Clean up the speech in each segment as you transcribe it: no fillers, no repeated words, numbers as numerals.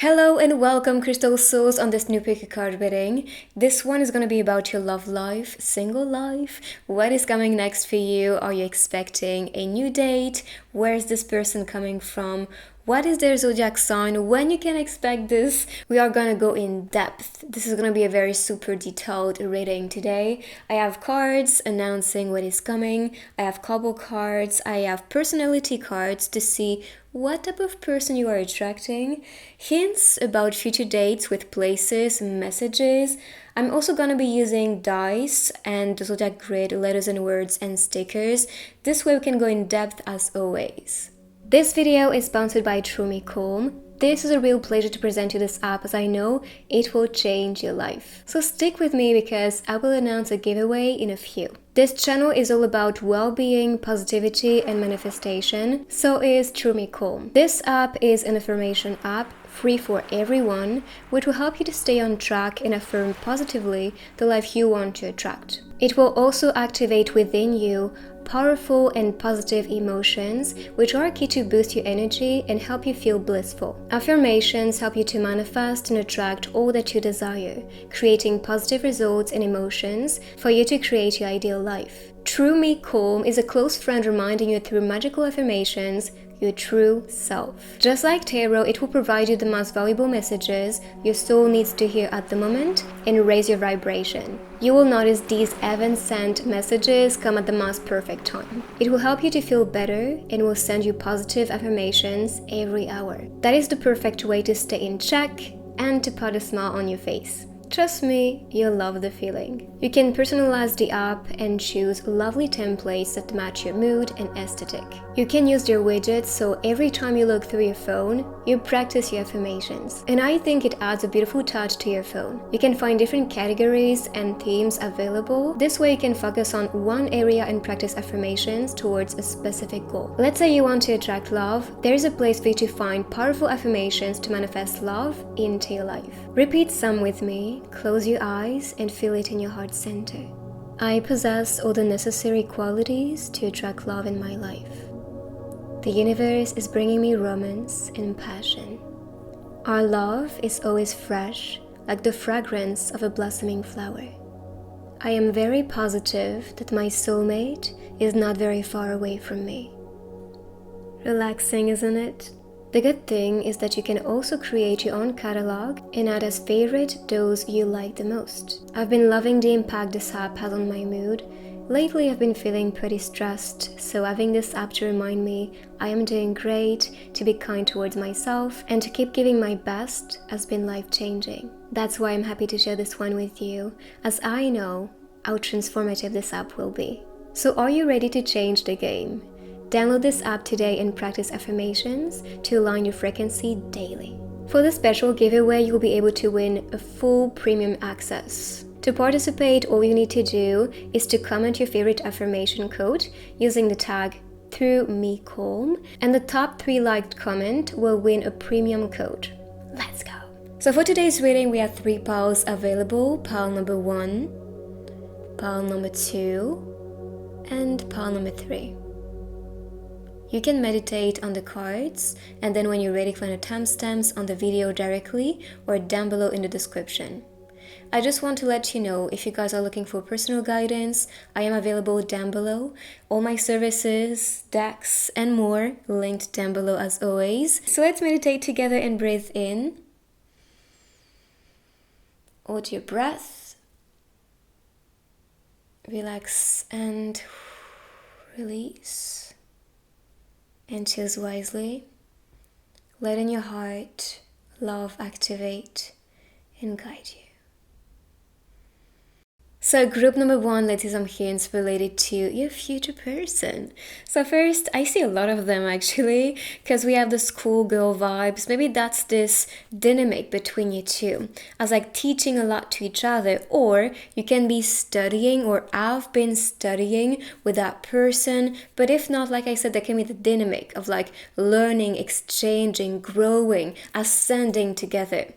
Hello and welcome, Crystal Souls, on this new pick a card reading. This one is going to be about your love life, single life. What is coming next for you? Are you expecting a new date? Where is this person coming from? What is their zodiac sign? When you can expect this? We are gonna go in depth. This is gonna be a very super detailed reading today. I have cards announcing what is coming. I have couple cards. I have personality cards to see what type of person you are attracting. Hints about future dates with places, messages. I'm also gonna be using dice and the zodiac grid, letters and words and stickers. This way we can go in depth as always. This video is sponsored by TrueMeCalm. This is a real pleasure to present you this app as I know it will change your life. So stick with me because I will announce a giveaway in a few. This channel is all about well-being, positivity and manifestation. So is TrueMeCalm. This app is an affirmation app free for everyone, which will help you to stay on track and affirm positively the life you want to attract. It will also activate within you powerful and positive emotions, which are key to boost your energy and help you feel blissful. Affirmations help you to manifest and attract all that you desire, creating positive results and emotions for you to create your ideal life. TrueMeCalm is a close friend reminding you through magical affirmations your true self. Just like tarot, it will provide you the most valuable messages your soul needs to hear at the moment and raise your vibration. You will notice these heaven-sent messages come at the most perfect time. It will help you to feel better and will send you positive affirmations every hour. That is the perfect way to stay in check and to put a smile on your face. Trust me, you'll love the feeling. You can personalize the app and choose lovely templates that match your mood and aesthetic. You can use their widgets so every time you look through your phone, you practice your affirmations. And I think it adds a beautiful touch to your phone. You can find different categories and themes available. This way you can focus on one area and practice affirmations towards a specific goal. Let's say you want to attract love. There is a place for you to find powerful affirmations to manifest love into your life. Repeat some with me. Close your eyes and feel it in your heart center. I possess all the necessary qualities to attract love in my life. The universe is bringing me romance and passion. Our love is always fresh, like the fragrance of a blossoming flower. I am very positive that my soulmate is not very far away from me. Relaxing, isn't it? The good thing is that you can also create your own catalog and add as favorite those you like the most. I've been loving the impact this app has on my mood. Lately I've been feeling pretty stressed, so having this app to remind me I am doing great, to be kind towards myself, and to keep giving my best has been life-changing. That's why I'm happy to share this one with you, as I know how transformative this app will be. So are you ready to change the game? Download this app today and practice affirmations to align your frequency daily. For the special giveaway, you'll be able to win a full premium access. To participate, all you need to do is to comment your favorite affirmation code using the tag TrueMeCalm, and the top 3 liked comment will win a premium code. Let's go! So for today's reading, we have 3 piles available. Pile number 1, pile number 2, and pile number 3. You can meditate on the cards, and then when you're ready, find the timestamps on the video directly or down below in the description. I just want to let you know, if you guys are looking for personal guidance, I am available down below. All my services, decks, and more linked down below as always. So let's meditate together and breathe in. Hold your breath. Relax and release. And choose wisely. Let in your heart love activate and guide you. So group number 1, let's see some hints related to your future person. So first, I see a lot of them actually, because we have the schoolgirl vibes. Maybe that's this dynamic between you two, as like teaching a lot to each other, or you can be studying or have been studying with that person. But if not, like I said, there can be the dynamic of like learning, exchanging, growing, ascending together.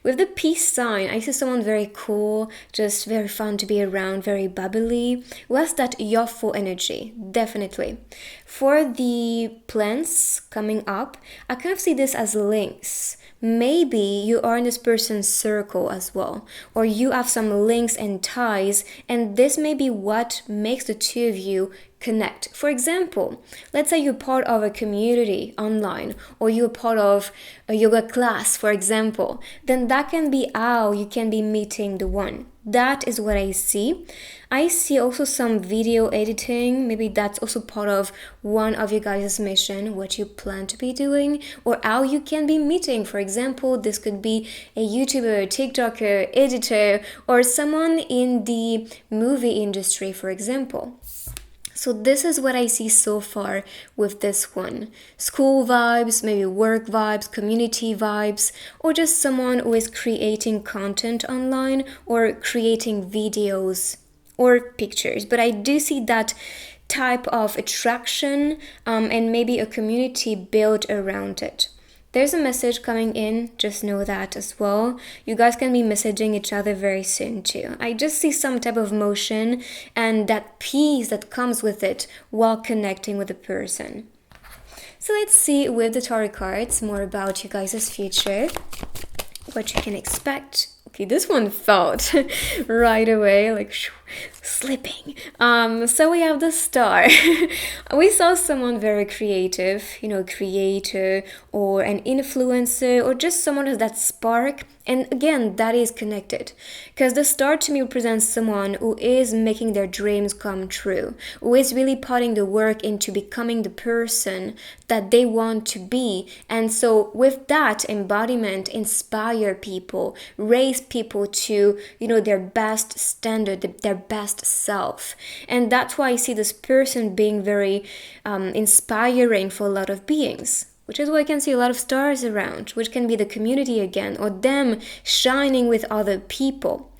With the peace sign, I see someone very cool, just very fun to be around, very bubbly, who has that youthful energy, definitely. For the plants coming up, I kind of see this as links. maybe you are in this person's circle as well, or you have some links and ties, and this may be what makes the two of you connect. For example, let's say you're part of a community online, or you're part of a yoga class, for example, then that can be how you can be meeting the one. That is what I see. I see also some video editing. Maybe that's also part of one of you guys' mission, what you plan to be doing, or how you can be meeting. For example, this could be a YouTuber, TikToker, editor, or someone in the movie industry, for example. So this is what I see so far with this one. School vibes, maybe work vibes, community vibes, or just someone who is creating content online or creating videos or pictures. But I do see that type of attraction and maybe a community built around it. There's a message coming in, just know that as well. You guys can be messaging each other very soon too. I just see some type of motion and that peace that comes with it while connecting with the person. So let's see with the tarot cards more about you guys' future, what you can expect. Okay, this one felt right away, like slipping. So we have the Star. We saw someone very creative, creator or an influencer or just someone with that spark. And again, that is connected because the Star to me represents someone who is making their dreams come true, who is really putting the work into becoming the person that they want to be. And so with that embodiment, inspire people, raise people to, their best standard, their best self. And that's why I see this person being very inspiring for a lot of beings. Which is why I can see a lot of stars around, which can be the community again, or them shining with other people.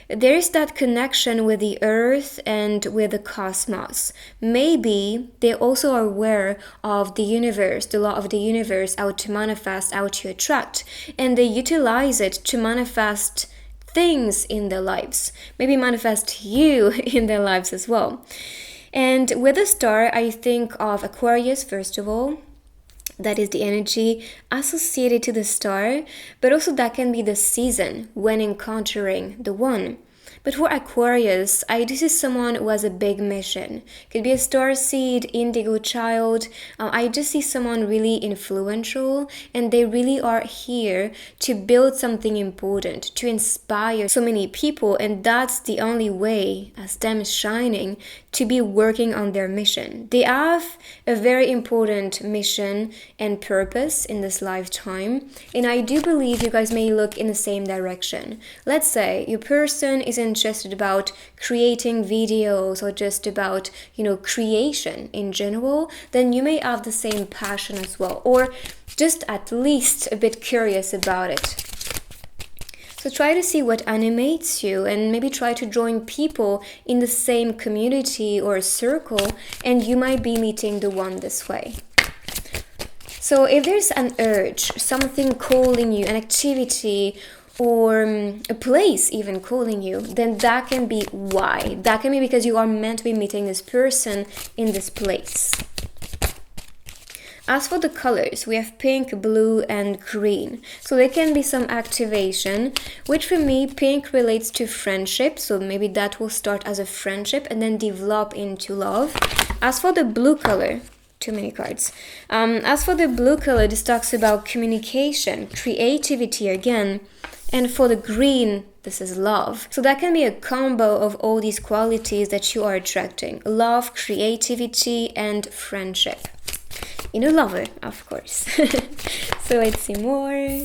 There is that connection with the earth and with the cosmos. Maybe they also are aware of the universe, the law of the universe, how to manifest, how to attract, and they utilize it to manifest things in their lives. Maybe manifest you in their lives as well. And with a Star, I think of Aquarius, first of all. That is the energy associated to the Star, but also that can be the season when encountering the one. But for Aquarius, I do see someone who has a big mission. Could be a star seed, indigo child. I just see someone really influential, and they really are here to build something important, to inspire so many people, and that's the only way, as them shining, to be working on their mission. They have a very important mission and purpose in this lifetime, and I do believe you guys may look in the same direction. Let's say your person is interested about creating videos or just about, creation in general, then you may have the same passion as well, or just at least a bit curious about it. So try to see what animates you and maybe try to join people in the same community or circle, and you might be meeting the one this way. So if there's an urge, something calling you, an activity, or a place even calling you, then that can be why. That can be because you are meant to be meeting this person in this place. As for the colors, we have pink, blue, and green. So there can be some activation, which for me, pink relates to friendship. So maybe that will start as a friendship and then develop into love. As for the blue color, too many cards. As for the blue color, this talks about communication, creativity again. And for the green, this is love. So that can be a combo of all these qualities that you are attracting. Love, creativity, and friendship. Lover, of course. So let's see more.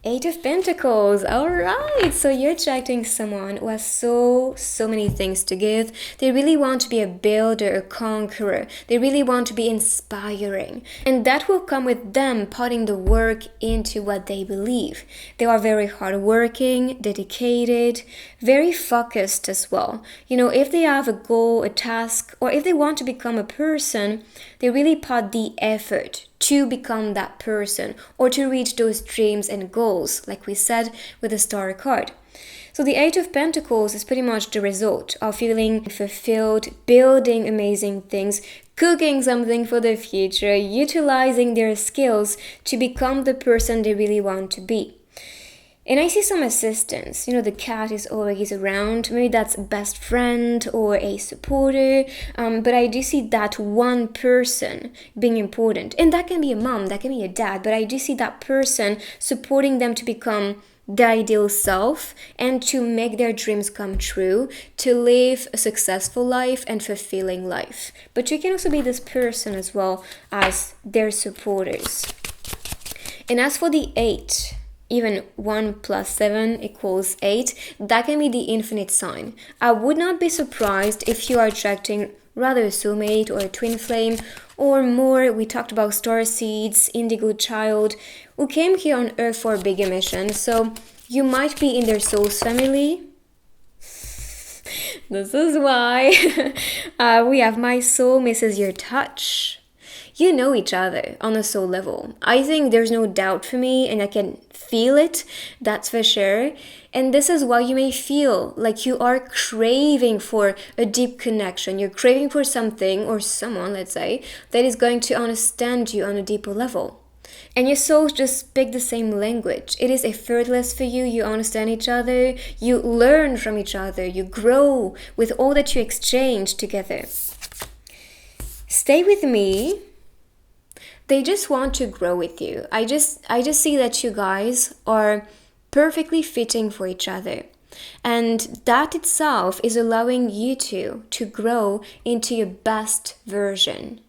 8 of Pentacles. All right. So you're attracting someone who has so many things to give. They really want to be a builder, a conqueror. They really want to be inspiring. And that will come with them putting the work into what they believe. They are very hardworking, dedicated, very focused as well. If they have a goal, a task, or if they want to become a person, they really put the effort to become that person or to reach those dreams and goals, like we said with the Star card. So the 8 of Pentacles is pretty much the result of feeling fulfilled, building amazing things, cooking something for the future, utilizing their skills to become the person they really want to be. And I see some assistance. The cat is always around. Maybe that's a best friend or a supporter. But I do see that one person being important. And that can be a mom, that can be a dad. But I do see that person supporting them to become the ideal self and to make their dreams come true, to live a successful life and fulfilling life. But you can also be this person as well as their supporters. And as for the 8, even 1 plus 7 equals 8, that can be the infinite sign. I would not be surprised if you are attracting rather a soulmate or a twin flame, or more, we talked about star seeds, indigo child, who came here on earth for a bigger mission. So you might be in their soul's family. This is why we have my soul misses your touch. You know each other on a soul level. I think there's no doubt for me, and I can feel it, that's for sure. And this is why you may feel like you are craving for a deep connection. You're craving for something or someone, let's say, that is going to understand you on a deeper level. And your souls just speak the same language. It is effortless for you. You understand each other. You learn from each other. You grow with all that you exchange together. Stay with me. They just want to grow with you. I just see that you guys are perfectly fitting for each other. And that itself is allowing you to grow into your best version,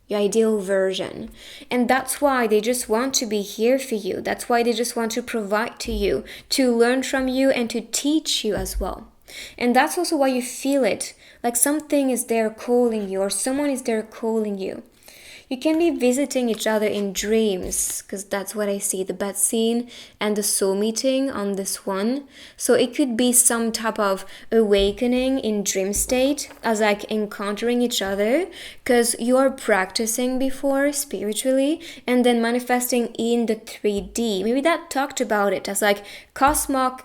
your ideal version. And that's why they just want to be here for you. That's why they just want to provide to you, to learn from you and to teach you as well. And that's also why you feel it, like something is there calling you or someone is there calling you. You can be visiting each other in dreams, because that's what I see, the bed scene and the soul meeting on this one. So it could be some type of awakening in dream state as like encountering each other, because you are practicing before spiritually and then manifesting in the 3D. Maybe that talked about it as like cosmos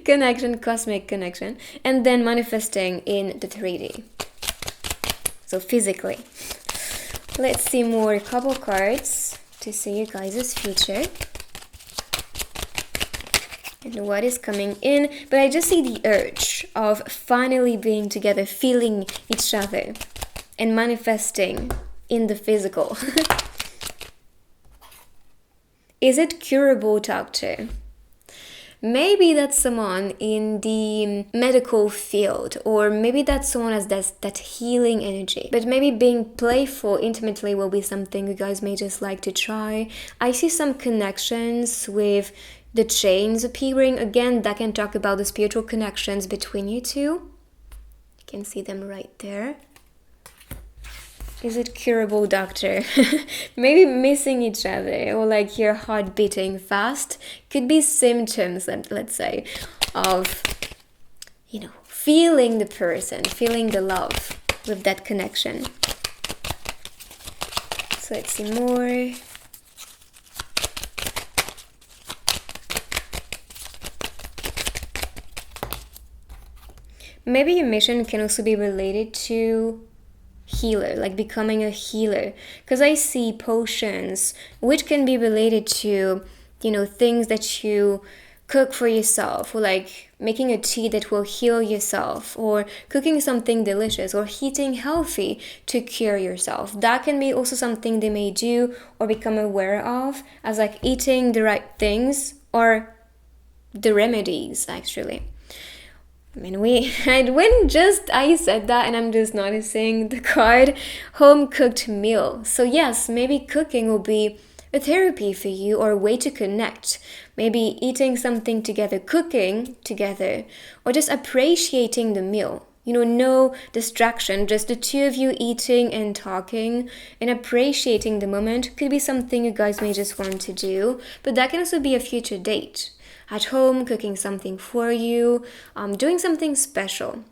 connection, cosmic connection, and then manifesting in the 3D. So physically. Let's see more couple cards to see you guys' future. And what is coming in. But I just see the urge of finally being together, feeling each other, and manifesting in the physical. Is it curable, doctor? Maybe that's someone in the medical field, or maybe that's someone has that healing energy. But maybe being playful intimately will be something you guys may just like to try. I see some connections with the chains appearing. Again, that can talk about the spiritual connections between you two. You can see them right there. Is it curable, doctor? Maybe missing each other, or like your heart beating fast. Could be symptoms, let's say, of, feeling the person, feeling the love with that connection. So let's see more. Maybe your mission can also be related to healer, like becoming a healer, because I see potions which can be related to things that you cook for yourself, or like making a tea that will heal yourself, or cooking something delicious, or eating healthy to cure yourself. That can be also something they may do or become aware of as like eating the right things or the remedies actually. I said that and I'm just noticing the card home cooked meal. So yes, maybe cooking will be a therapy for you or a way to connect. Maybe eating something together, cooking together, or just appreciating the meal. No distraction, just the two of you eating and talking and appreciating the moment could be something you guys may just want to do. But that can also be a future date. At home, cooking something for you, doing something special,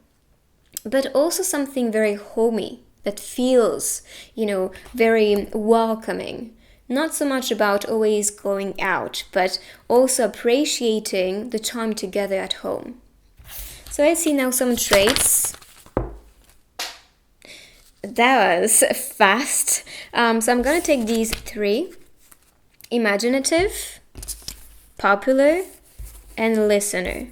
but also something very homey that feels, very welcoming. Not so much about always going out, but also appreciating the time together at home. So I see now some traits That was fast. So I'm gonna take these three: imaginative, popular, and listener.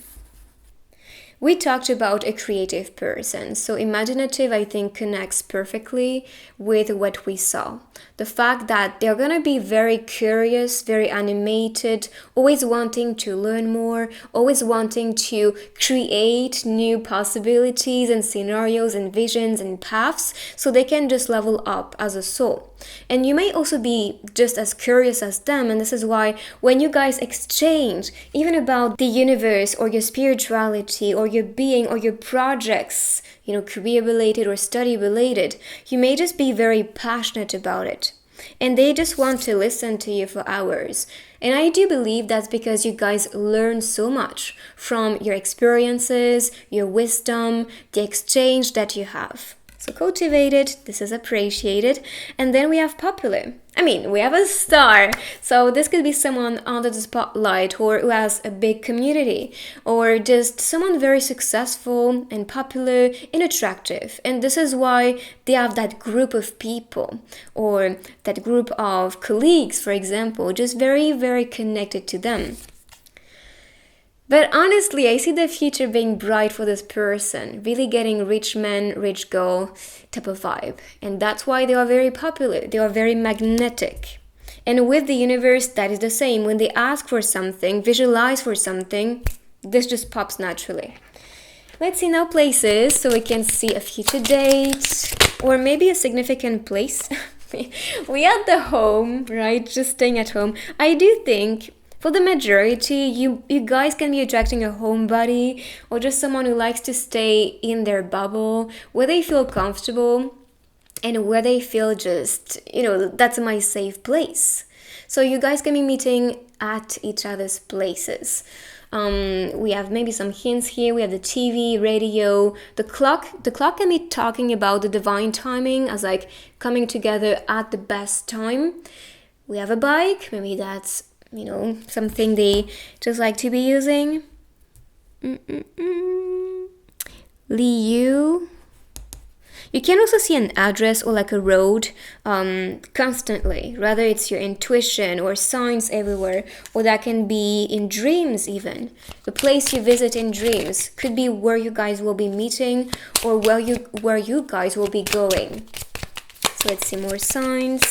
We talked about a creative person, so imaginative I think connects perfectly with what we saw. The fact that they're gonna be very curious, very animated, always wanting to learn more, always wanting to create new possibilities and scenarios and visions and paths so they can just level up as a soul. And you may also be just as curious as them, and this is why when you guys exchange, even about the universe or your spirituality or your being or your projects, career related or study related, you may just be very passionate about it. And they just want to listen to you for hours. And I do believe that's because you guys learn so much from your experiences, your wisdom, the exchange that you have. So cultivated, this is appreciated. And then we have popular. We have a star. So this could be someone under the spotlight or who has a big community or just someone very successful and popular and attractive. And this is why they have that group of people or that group of colleagues, for example, just very, very connected to them. But honestly, I see the future being bright for this person, really getting rich man, rich girl type of vibe. And that's why they are very popular. They are very magnetic. And with the universe, that is the same. When they ask for something, visualize for something, this just pops naturally. Let's see now places, so we can see a future date or maybe a significant place. We had the home, right? Just staying at home. I do think for the majority, you guys can be attracting a homebody or just someone who likes to stay in their bubble, where they feel comfortable and where they feel just, that's my safe place. So you guys can be meeting at each other's places. We have maybe some hints here. We have the TV, radio, the clock. The clock can be talking about the divine timing as like coming together at the best time. We have a bike. Maybe that's something they just like to be using. Liu. You can also see an address or like a road constantly. Rather it's your intuition or signs everywhere, or that can be in dreams even. The place you visit in dreams could be where you guys will be meeting or where you guys will be going. So let's see more signs.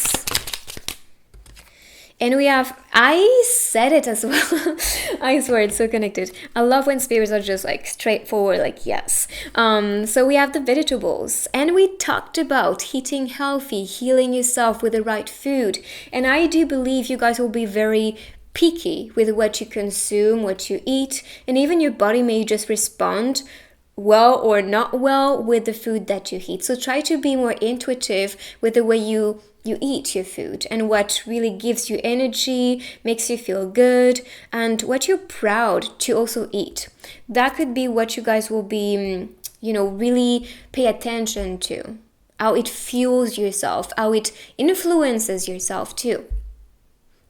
And we have, I said it as well. I swear it's so connected. I love when spirits are just like straightforward, like yes. So we have the vegetables. And we talked about eating healthy, healing yourself with the right food. And I do believe you guys will be very picky with what you consume, what you eat. And even your body may just respond well or not well with the food that you eat. So try to be more intuitive with the way you eat your food and what really gives you energy, makes you feel good, and what you're proud to also eat. That could be what you guys will be, really pay attention to. How it fuels yourself, how it influences yourself too.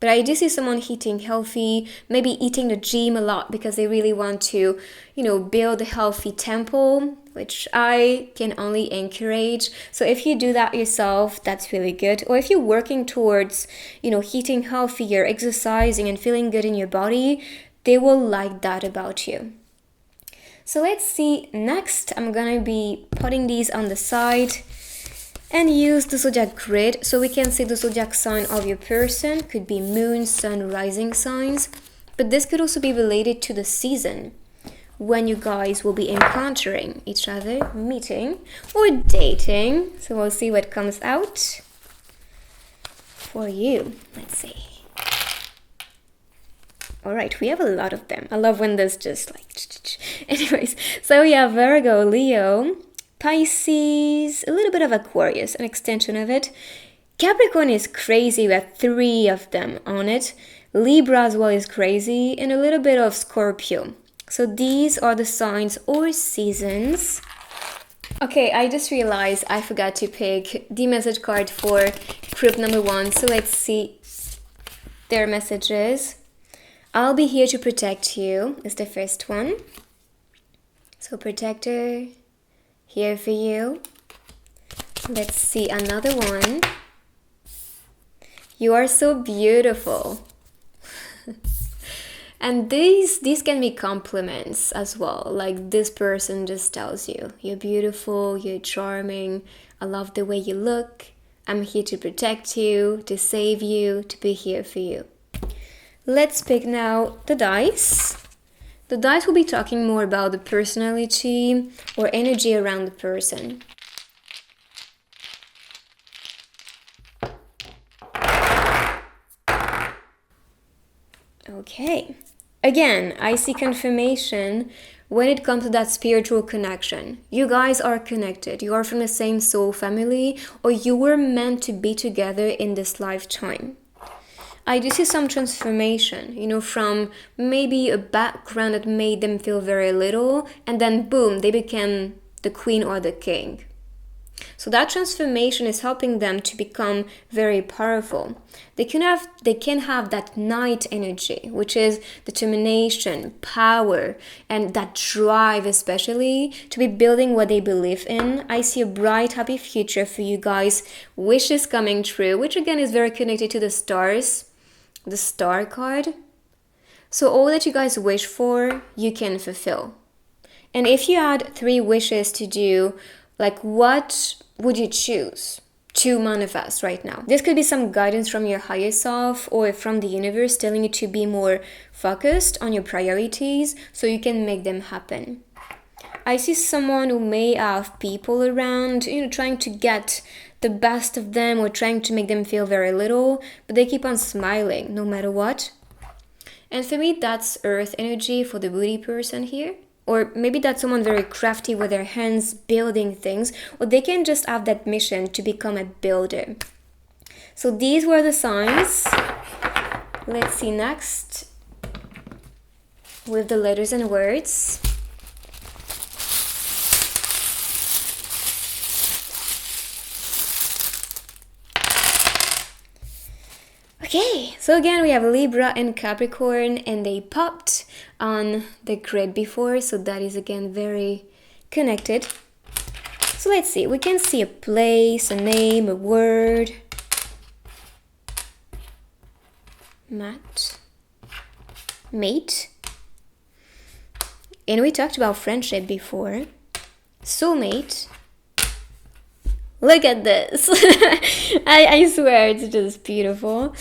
But I do see someone eating healthy, maybe eating the gym a lot because they really want to, build a healthy temple, which I can only encourage. So if you do that yourself, that's really good. Or if you're working towards, eating healthier, exercising and feeling good in your body, they will like that about you. So let's see next. I'm gonna be putting these on the side and use the zodiac grid so we can see the zodiac sign of your person. Could be moon, sun, rising signs, but this could also be related to the season when you guys will be encountering each other, meeting or dating. So we'll see what comes out for you. Let's see. All right, we have a lot of them. I love when there's just like anyways. So we have Virgo, Leo, Pisces, a little bit of Aquarius, an extension of it. Capricorn is crazy, we have 3 of them on it. Libra as well is crazy, and a little bit of Scorpio. So these are the signs or seasons. Okay, I just realized I forgot to pick the message card for group number 1. So let's see their messages. I'll be here to protect you is the first one. So protector, here for you. Let's see another one. You are so beautiful. And these can be compliments as well. Like this person just tells you, you're beautiful, you're charming, I love the way you look, I'm here to protect you, to save you, to be here for you. Let's pick now the dice. The dice will be talking more about the personality or energy around the person. Okay. Again, I see confirmation when it comes to that spiritual connection. You guys are connected. You are from the same soul family, or you were meant to be together in this lifetime. I do see some transformation, from maybe a background that made them feel very little, and then boom, they became the queen or the king. So that transformation is helping them to become very powerful. They can have that knight energy, which is determination, power, and that drive, especially to be building what they believe in. I see a bright, happy future for you guys. Wishes coming true, which again is very connected to the stars, the star card. So all that you guys wish for, you can fulfill. And if you had 3 wishes to do, like what would you choose to manifest right now? This could be some guidance from your higher self or from the universe telling you to be more focused on your priorities so you can make them happen. I see someone who may have people around, trying to get the best of them or trying to make them feel very little, but they keep on smiling no matter what. And for me, that's earth energy for the booty person here. Or maybe that's someone very crafty with their hands building things, or they can just have that mission to become a builder. So these were the signs. Let's see next with the letters and words. Okay, so again we have Libra and Capricorn, and they popped on the grid before, so that is again very connected. So let's see, we can see a place, a name, a word. Mate. And we talked about friendship before. Soulmate. Look at this. I swear it's just beautiful.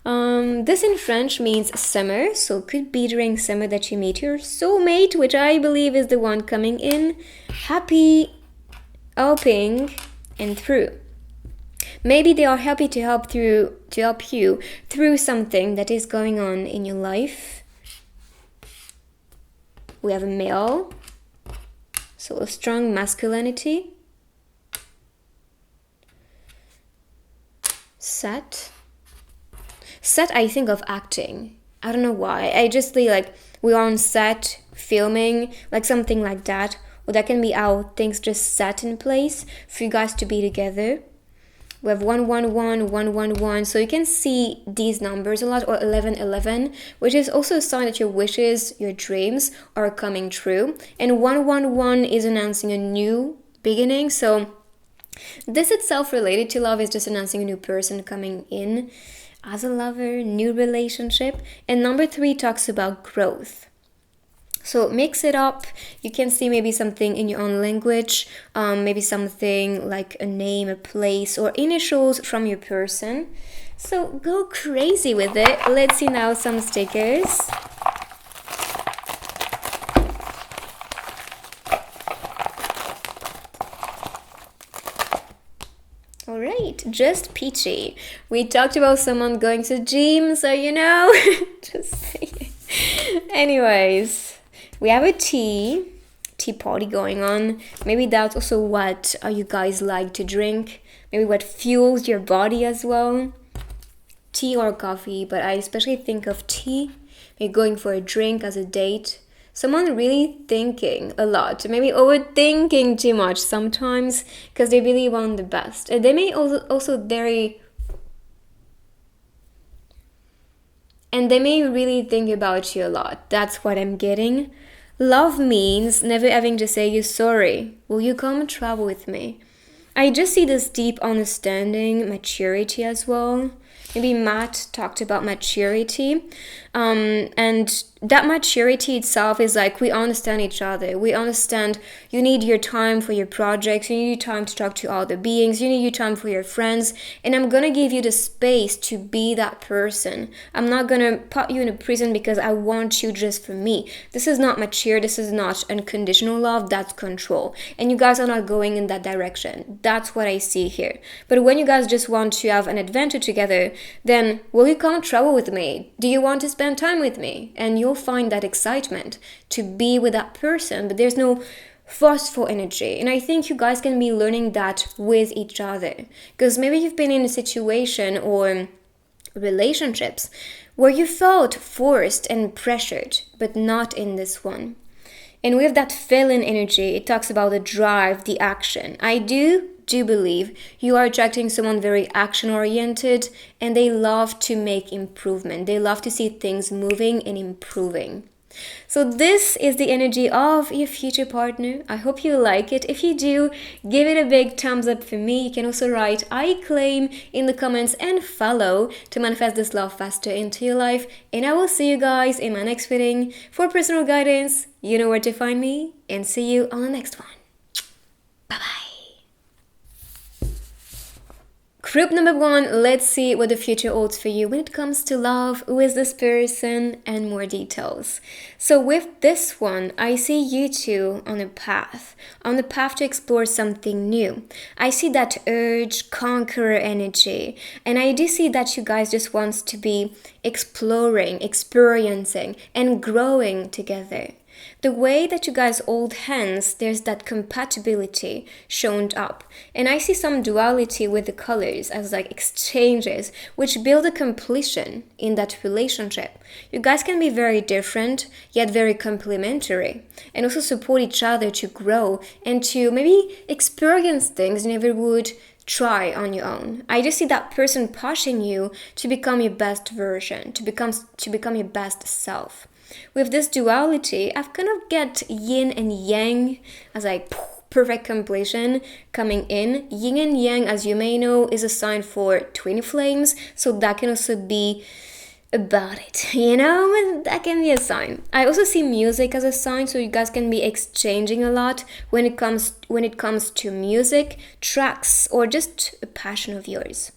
This in French means summer, so it could be during summer that you meet your soulmate, which I believe is the one coming in, happy, helping, and through. Maybe they are happy to help you through something that is going on in your life. We have a male, so a strong masculinity. Set, I think of acting. I don't know why. I just feel like we are on set filming, like something like that. Or that can be how things just set in place for you guys to be together. We have 111, 111. So you can see these numbers a lot, or 1111, which is also a sign that your wishes, your dreams are coming true. And 111 is announcing a new beginning. So this itself related to love is just announcing a new person coming in as a lover, new relationship. And number 3 talks about growth. So mix it up. You can see maybe something in your own language, maybe something like a name, a place, or initials from your person. So go crazy with it. Let's see now some stickers. Alright, just peachy. We talked about someone going to the gym, so just saying. Anyways, we have a tea party going on. Maybe that's also what you guys like to drink. Maybe what fuels your body as well. Tea or coffee, but I especially think of tea. Maybe going for a drink as a date. Someone really thinking a lot, maybe overthinking too much sometimes because they really want the best. And they may also they may really think about you a lot. That's what I'm getting. Love means never having to say you're sorry. Will you come and travel with me? I just see this deep understanding, maturity as well. Maybe Matt talked about maturity. And that maturity itself is like we understand each other. We understand you need your time for your projects. You need your time to talk to other beings. You need your time for your friends. And I'm going to give you the space to be that person. I'm not going to put you in a prison because I want you just for me. This is not mature. This is not unconditional love. That's control. And you guys are not going in that direction. That's what I see here. But when you guys just want to have an adventure together, then will you come travel with me? Do you want to spend time with me? And you'll find that excitement to be with that person, but there's no forceful energy. And I think you guys can be learning that with each other, because maybe you've been in a situation or relationships where you felt forced and pressured, but not in this one. And with that feeling energy, it talks about the drive, the action. I do believe you are attracting someone very action oriented, and they love to make improvement. They love to see things moving and improving. So this is the energy of your future partner. I hope you like it. If you do, give it a big thumbs up for me. You can also write I claim in the comments and follow to manifest this love faster into your life. And I will see you guys in my next reading. For personal guidance, you know where to find me, and see you on the next one. Bye bye. Group number 1, let's see what the future holds for you when it comes to love, who is this person, and more details. So with this one, I see you two on the path to explore something new. I see that urge, conqueror energy, and I do see that you guys just want to be exploring, experiencing, and growing together. The way that you guys hold hands, there's that compatibility shown up. And I see some duality with the colors as like exchanges, which build a completion in that relationship. You guys can be very different, yet very complementary, and also support each other to grow and to maybe experience things you never would try on your own. I just see that person pushing you to become your best version, to become your best self. With this duality, I've kind of get yin and yang as like perfect completion coming in. Yin and yang, as you may know, is a sign for twin flames, so that can also be about it, you know, that can be a sign. I also see music as a sign, so you guys can be exchanging a lot when it comes to music, tracks, or just a passion of yours.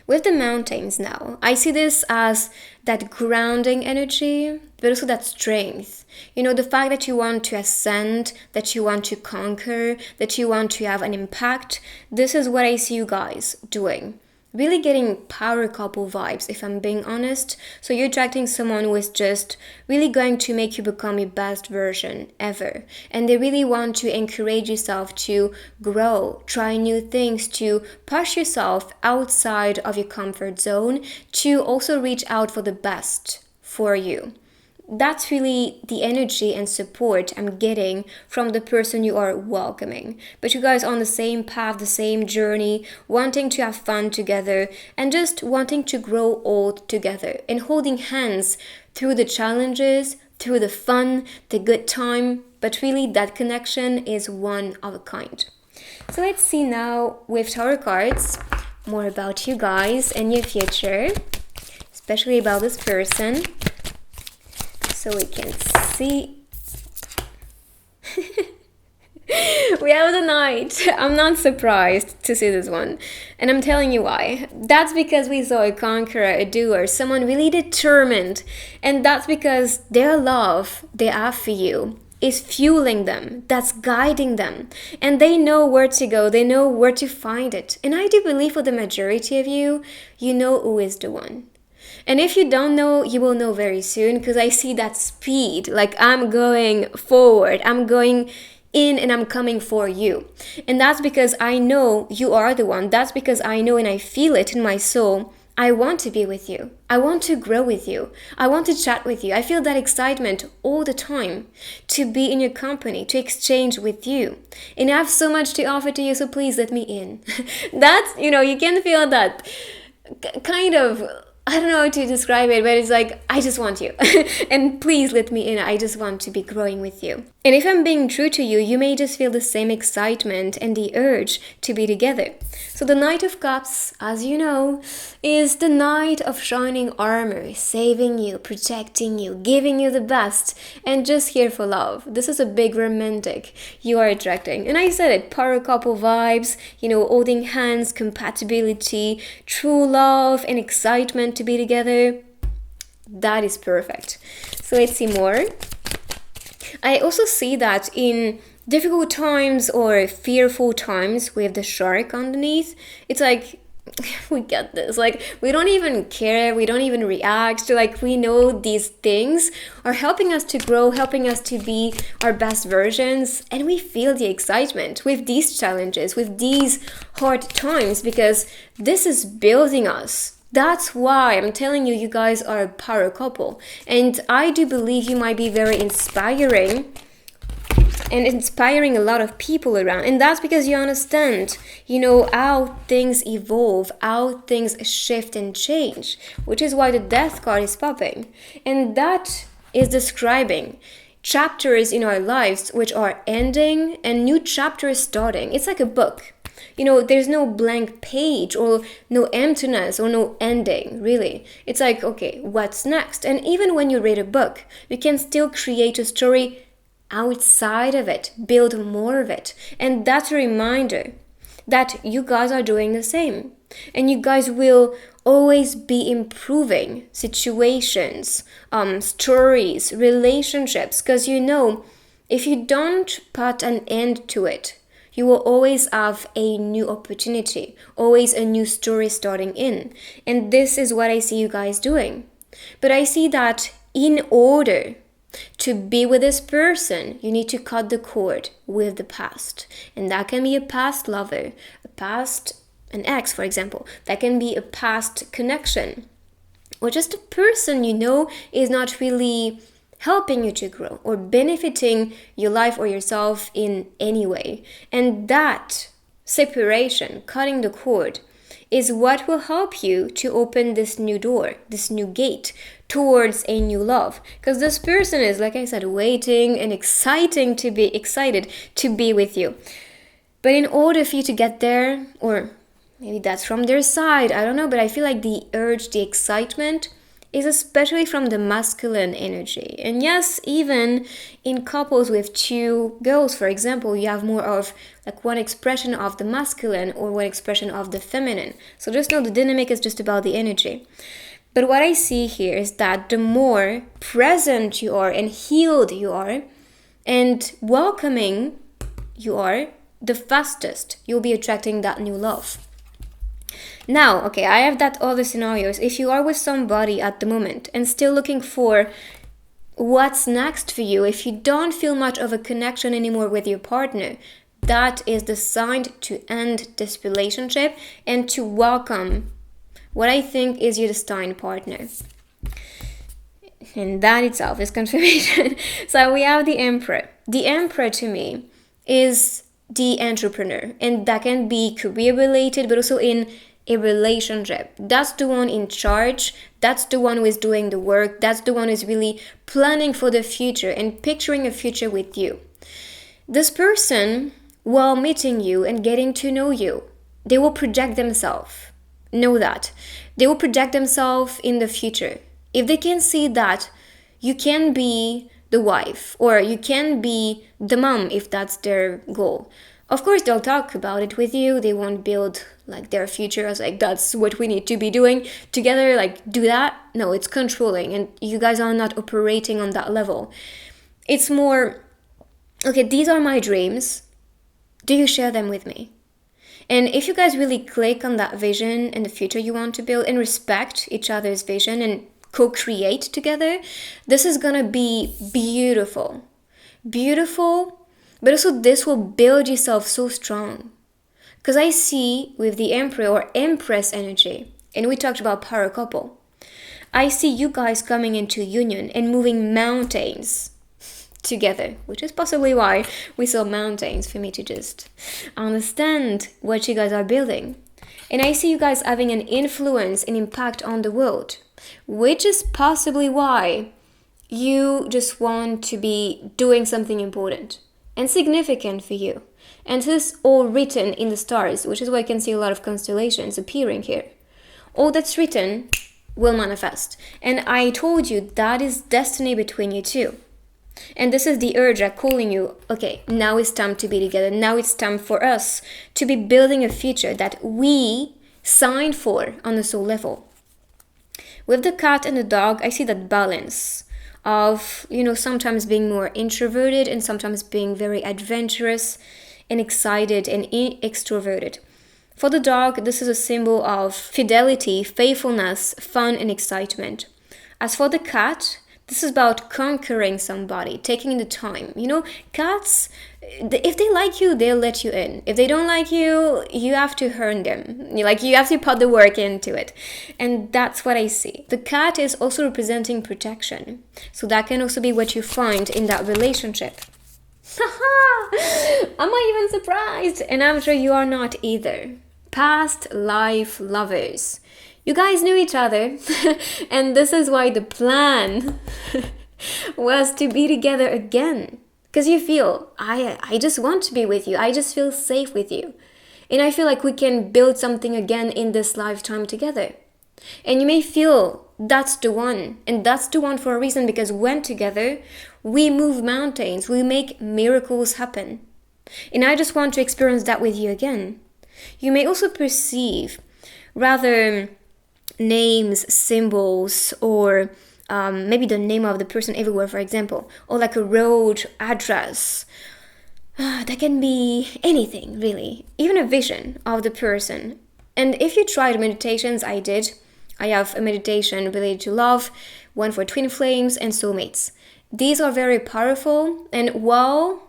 With the mountains now, I see this as that grounding energy, but also that strength. You know, the fact that you want to ascend, that you want to conquer, that you want to have an impact. This is what I see you guys doing. Really getting power couple vibes, if I'm being honest. So you're attracting someone who is just really going to make you become your best version ever. And they really want to encourage yourself to grow, try new things, to push yourself outside of your comfort zone, to also reach out for the best for you. That's really the energy and support I'm getting from the person you are welcoming. But you guys on the same path, the same journey, wanting to have fun together and just wanting to grow old together and holding hands through the challenges, through the fun, the good time. But really that connection is one of a kind. So let's see now with tarot cards more about you guys and your future, especially about this person. So we can see. We have the Knight. I'm not surprised to see this one. And I'm telling you why. That's because we saw a conqueror, a doer, someone really determined. And that's because their love they have for you is fueling them, that's guiding them. And they know where to go, they know where to find it. And I do believe for the majority of you, you know who is the one. And if you don't know, you will know very soon, because I see that speed, like I'm going forward, I'm going in and I'm coming for you. And that's because I know you are the one. That's because I know and I feel it in my soul. I want to be with you. I want to grow with you. I want to chat with you. I feel that excitement all the time to be in your company, to exchange with you. And I have so much to offer to you, so please let me in. That's, you can feel that kind of I don't know how to describe it, but it's like, I just want you. And please let me in. I just want to be growing with you. And if I'm being true to you, you may just feel the same excitement and the urge to be together. So the Knight of Cups, as you know, is the knight of shining armor, saving you, protecting you, giving you the best, and just here for love. This is a big romantic you are attracting. And I said it, power couple vibes, holding hands, compatibility, true love, and excitement to be together. That is perfect. So let's see more. I also see that in difficult times or fearful times with the shark underneath, it's like, we get this. Like, we don't even care. We don't even react. Like, we know these things are helping us to grow, helping us to be our best versions. And we feel the excitement with these challenges, with these hard times, because this is building us. That's why I'm telling you, you guys are a power couple. And I do believe you might be very inspiring and inspiring a lot of people around. And that's because you understand, how things evolve, how things shift and change, which is why the Death card is popping. And that is describing chapters in our lives which are ending and new chapters starting. It's like a book. There's no blank page or no emptiness or no ending, really. It's like, okay, what's next? And even when you read a book, you can still create a story outside of it, build more of it. And that's a reminder that you guys are doing the same. And you guys will always be improving situations, stories, relationships. Because if you don't put an end to it, you will always have a new opportunity, always a new story starting in. And this is what I see you guys doing. But I see that in order to be with this person, you need to cut the cord with the past. And that can be a past lover, an ex, for example. That can be a past connection. Or just a person is not really helping you to grow or benefiting your life or yourself in any way. And that separation, cutting the cord, is what will help you to open this new door, this new gate towards a new love. Because this person is, like I said, waiting and excited to be with you. But in order for you to get there, or maybe that's from their side, I don't know, but I feel like the urge, the excitement is especially from the masculine energy. And yes, even in couples with two girls, for example, you have more of like one expression of the masculine or one expression of the feminine. So just know the dynamic is just about the energy. But what I see here is that the more present you are and healed you are and welcoming you are, the fastest you'll be attracting that new love. Now, okay, I have that other scenarios. If you are with somebody at the moment and still looking for what's next for you, if you don't feel much of a connection anymore with your partner, that is the sign to end this relationship and to welcome what I think is your destined partner. And that itself is confirmation. So we have the Emperor. The Emperor to me is the entrepreneur, and that can be career related, but also in a relationship. That's the one in charge. That's the one who is doing the work. That's the one who is really planning for the future and picturing a future with you. This person, while meeting you and getting to know you, they will project themselves. Know that. They will project themselves in the future. If they can see that you can be the wife or you can be the mom if that's their goal, of course they'll talk about it with you. They won't build like their future as like that's what we need to be doing together, like do that. No, it's controlling, and you guys are not operating on that level. It's more, okay, these are my dreams. Do you share them with me? And if you guys really click on that vision and the future you want to build and respect each other's vision and co-create together, this is gonna be beautiful. Beautiful, but also this will build yourself so strong. Because I see with the Emperor or Empress energy, and we talked about power couple, I see you guys coming into union and moving mountains together, which is possibly why we saw mountains, for me to just understand what you guys are building. And I see you guys having an influence and impact on the world. which is possibly why you just want to be doing something important and significant for you. And this is all written in the stars, which is why I can see a lot of constellations appearing here. All that's written will manifest. And I told you that is destiny between you two. And this is the urge calling you, okay, now it's time to be together. Now it's time for us to be building a future that we signed for on the soul level. With the cat and the dog, I see that balance of, sometimes being more introverted and sometimes being very adventurous and excited and extroverted. For the dog, this is a symbol of fidelity, faithfulness, fun, and excitement. As for the cat, this is about conquering somebody, taking the time. Cats, if they like you, they'll let you in. If they don't like you, you have to earn them. You have to put the work into it. And that's what I see. The cat is also representing protection. So that can also be what you find in that relationship. Am I even surprised? And I'm sure you are not either. Past life lovers. You guys knew each other, and this is why the plan was to be together again. Because you feel, I just want to be with you. I just feel safe with you. And I feel like we can build something again in this lifetime together. And you may feel that's the one. And that's the one for a reason, because when together, we move mountains. We make miracles happen. And I just want to experience that with you again. You may also perceive rather names, symbols, or maybe the name of the person everywhere, for example, or like a road address. That can be anything, really, even a vision of the person. And if you tried meditations, I have a meditation related to love, one for twin flames and soulmates. These are very powerful, and while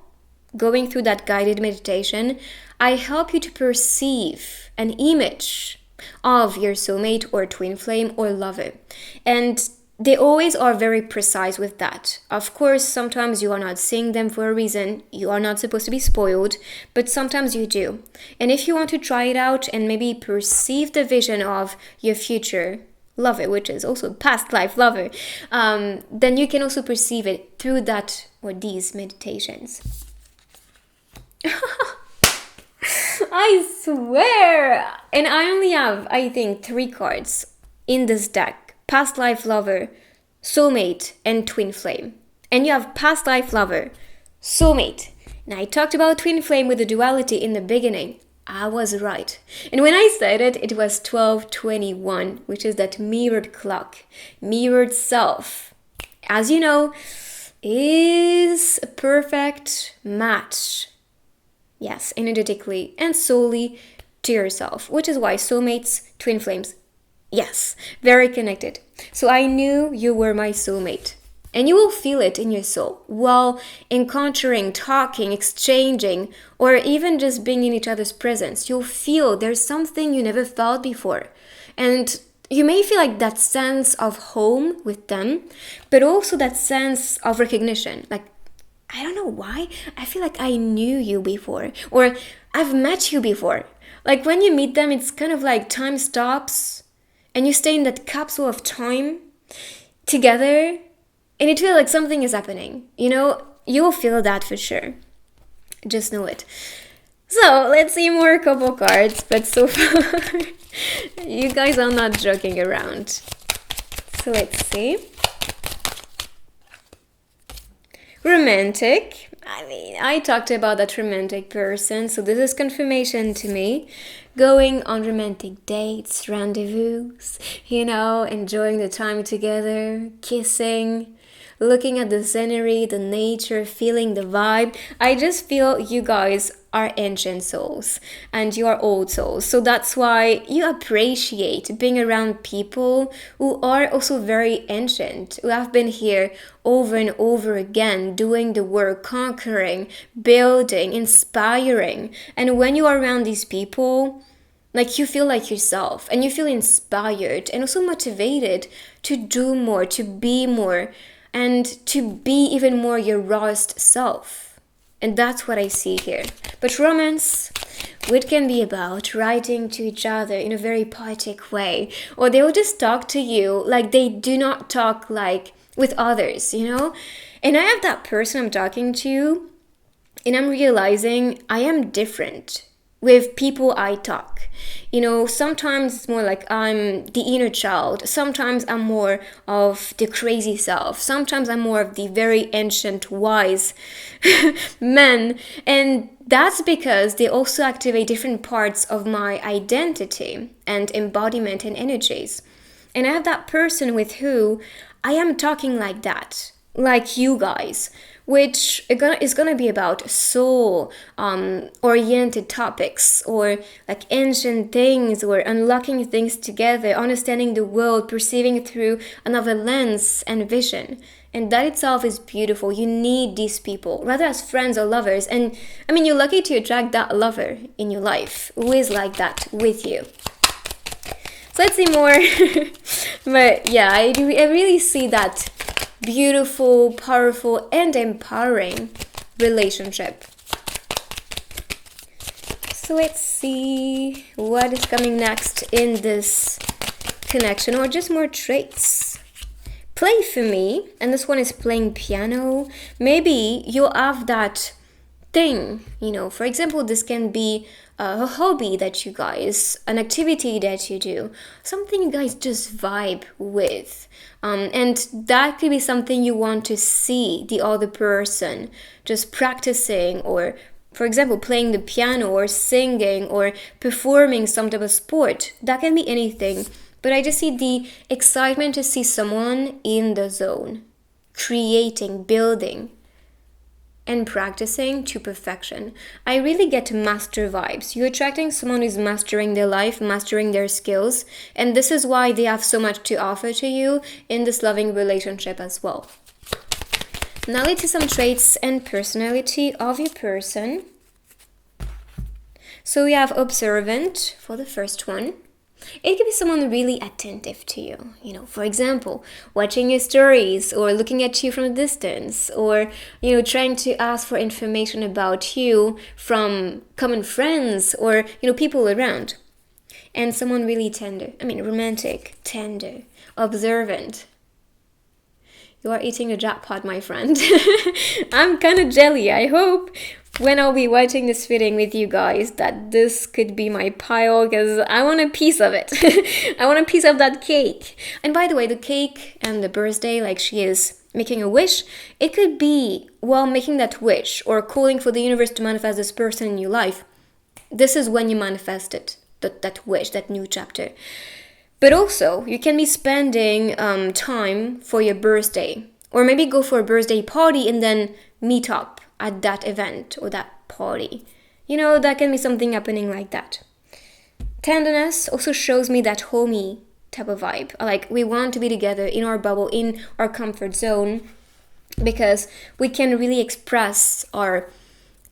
going through that guided meditation, I help you to perceive an image of your soulmate or twin flame or lover. And they always are very precise with that. Of course, sometimes you are not seeing them for a reason. You are not supposed to be spoiled, but sometimes you do. And if you want to try it out and maybe perceive the vision of your future lover, which is also past life lover, then you can also perceive it through that or these meditations. I swear! And I only have, I think, 3 cards in this deck. Past life lover, soulmate, and twin flame. And you have past life lover, soulmate. Now I talked about twin flame with the duality in the beginning. I was right. And when I said it, it was 12:21, which is that mirrored clock, mirrored self. As you know, is a perfect match. Yes, energetically and solely to yourself, which is why soulmates, twin flames, yes, very connected. So I knew you were my soulmate. And you will feel it in your soul while encountering, talking, exchanging, or even just being in each other's presence. You'll feel there's something you never felt before. And you may feel like that sense of home with them, but also that sense of recognition. Like, I don't know why, I feel like I knew you before, or I've met you before. Like when you meet them, it's kind of like time stops and you stay in that capsule of time together, and it feels like something is happening. You'll feel that for sure. Just know it. So let's see more couple cards, but so far you guys are not joking around. So let's see. Romantic. I talked about that romantic person, so this is confirmation to me. Going on romantic dates, rendezvous, enjoying the time together, kissing, looking at the scenery, the nature, feeling the vibe. I just feel you guys are ancient souls and you are old souls. So that's why you appreciate being around people who are also very ancient, who have been here over and over again, doing the work, conquering, building, inspiring. And when you are around these people, like you feel like yourself and you feel inspired and also motivated to do more, to be more, and to be even more your rawest self. And that's what I see here. But romance, which can be about writing to each other in a very poetic way, or they will just talk to you like they do not talk like with others, And I have that person I'm talking to, and I'm realizing I am different with people I talk. Sometimes it's more like I'm the inner child. Sometimes I'm more of the crazy self. Sometimes I'm more of the very ancient, wise man. And that's because they also activate different parts of my identity and embodiment and energies. And I have that person with who I am talking like that, like you guys, which is gonna be about soul oriented topics, or like ancient things, or unlocking things together, understanding the world, perceiving through another lens and vision. And that itself is beautiful. You need these people, rather as friends or lovers. And I mean, you're lucky to attract that lover in your life who is like that with you. So let's see more. But yeah, I really see that beautiful, powerful, and empowering relationship. So let's see what is coming next in this connection, or just more traits. Play for me, and this one is playing piano. Maybe you'll have that thing, for example, this can be a hobby that you guys, an activity that you do, something you guys just vibe with. And that could be something you want to see the other person just practicing, or for example, playing the piano, or singing, or performing some type of sport. That can be anything. But I just see the excitement to see someone in the zone, creating, building, and practicing to perfection. I really get master vibes. You're attracting someone who's mastering their life, mastering their skills, and this is why they have so much to offer to you in this loving relationship as well. Now let's see some traits and personality of your person. So we have observant for the first one. It could be someone really attentive to you. For example, watching your stories, or looking at you from a distance, or, trying to ask for information about you from common friends, or, people around. And someone really tender. Romantic, tender, observant. You are eating a jackpot, my friend. I'm kind of jelly. I hope when I'll be watching this fitting with you guys that this could be my pile, because I want a piece of it. I want a piece of that cake. And by the way, the cake and the birthday, like she is making a wish, it could be while making that wish, or calling for the universe to manifest this person in your life. This is when you manifest it, that wish, that new chapter. But also, you can be spending time for your birthday, or maybe go for a birthday party and then meet up at that event or that party. That can be something happening like that. Tenderness also shows me that homey type of vibe. Like, we want to be together in our bubble, in our comfort zone, because we can really express our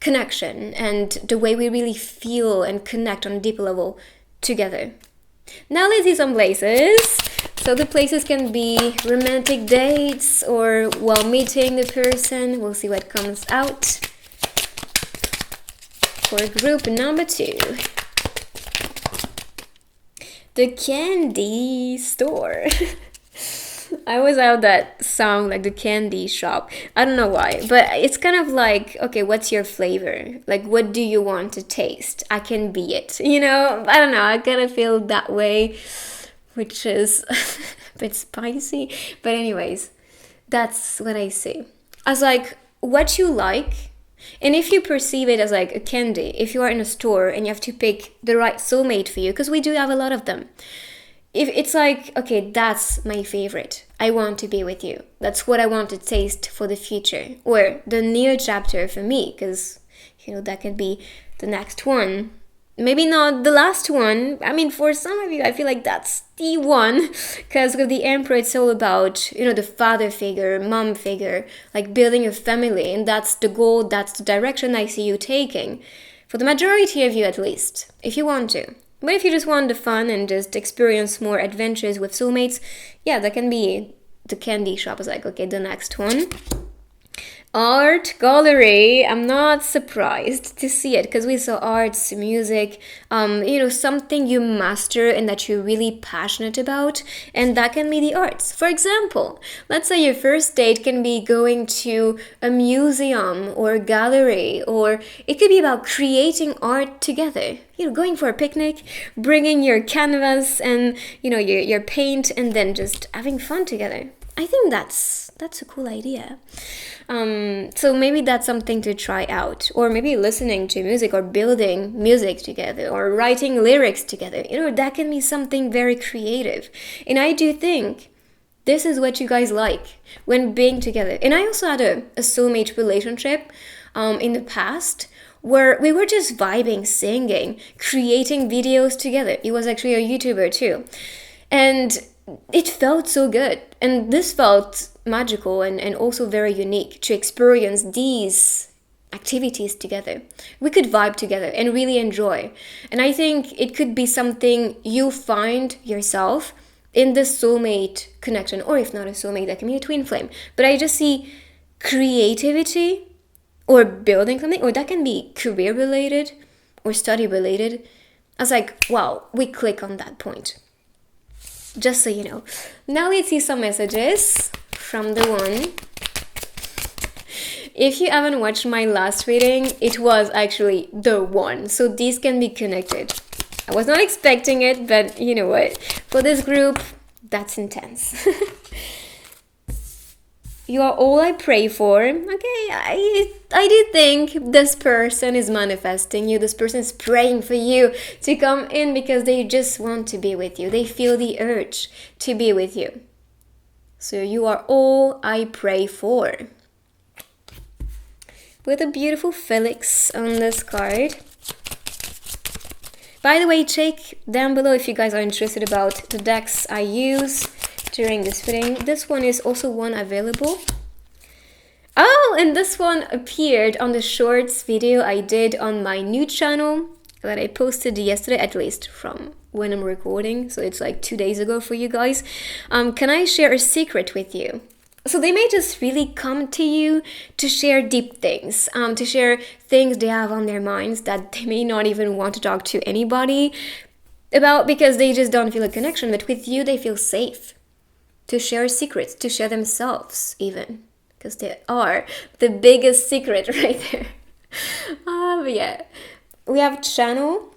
connection and the way we really feel and connect on a deeper level together. Now let's see some places. So the places can be romantic dates, or while meeting the person. We'll see what comes out for group number 2. The candy store. I always have that song, like the candy shop. I don't know why, but it's kind of like, okay, what's your flavor? Like, what do you want to taste? I can be it, I don't know, I kind of feel that way, which is a bit spicy. But anyways, that's what I see. As like, what you like, and if you perceive it as like a candy, if you are in a store and you have to pick the right soulmate for you, because we do have a lot of them. If it's like, okay, that's my favorite, I want to be with you, that's what I want to taste for the future, or the near chapter for me, because, that could be the next one. Maybe not the last one. For some of you, I feel like that's the one, because with the Emperor, it's all about, the father figure, mom figure, like building a family, and that's the goal, that's the direction I see you taking, for the majority of you at least, if you want to. But if you just want the fun and just experience more adventures with soulmates, yeah, that can be the candy shop. Is like, okay, the next one. Art gallery. I'm not surprised to see it because we saw arts, music, something you master and that you're really passionate about, and that can be the arts. For example, let's say your first date can be going to a museum or a gallery, or it could be about creating art together. Going for a picnic, bringing your canvas and your paint, and then just having fun together. I think that's a cool idea. So maybe that's something to try out, or maybe listening to music or building music together or writing lyrics together. That can be something very creative. And I do think this is what you guys like when being together. And I also had a soulmate relationship in the past where we were just vibing, singing, creating videos together. He was actually a YouTuber too. And it felt so good. And this felt magical and also very unique to experience these activities together. We could vibe together and really enjoy. And I think it could be something you find yourself in the soulmate connection, or if not a soulmate, that can be a twin flame. But I just see creativity or building something, or that can be career related or study related. I was like, wow, we click on that point. Just so you know. Now let's see some messages from the one. If you haven't watched my last reading, it was actually the one. So these can be connected. I was not expecting it, but you know what? For this group, that's intense. You are all I pray for. Okay, I do think this person is manifesting you. This person is praying for you to come in because they just want to be with you. They feel the urge to be with you. So you are all I pray for. With a beautiful Felix on this card. By the way, check down below if you guys are interested about the decks I use during this reading. This one is also one available. Oh, and this one appeared on the shorts video I did on my new channel that I posted yesterday, at least from when I'm recording. So it's like 2 days ago for you guys. Can I share a secret with you? So they may just really come to you to share deep things, to share things they have on their minds that they may not even want to talk to anybody about because they just don't feel a connection. But with you, they feel safe to share secrets, to share themselves even, because they are the biggest secret right there. But yeah, we have Chanel,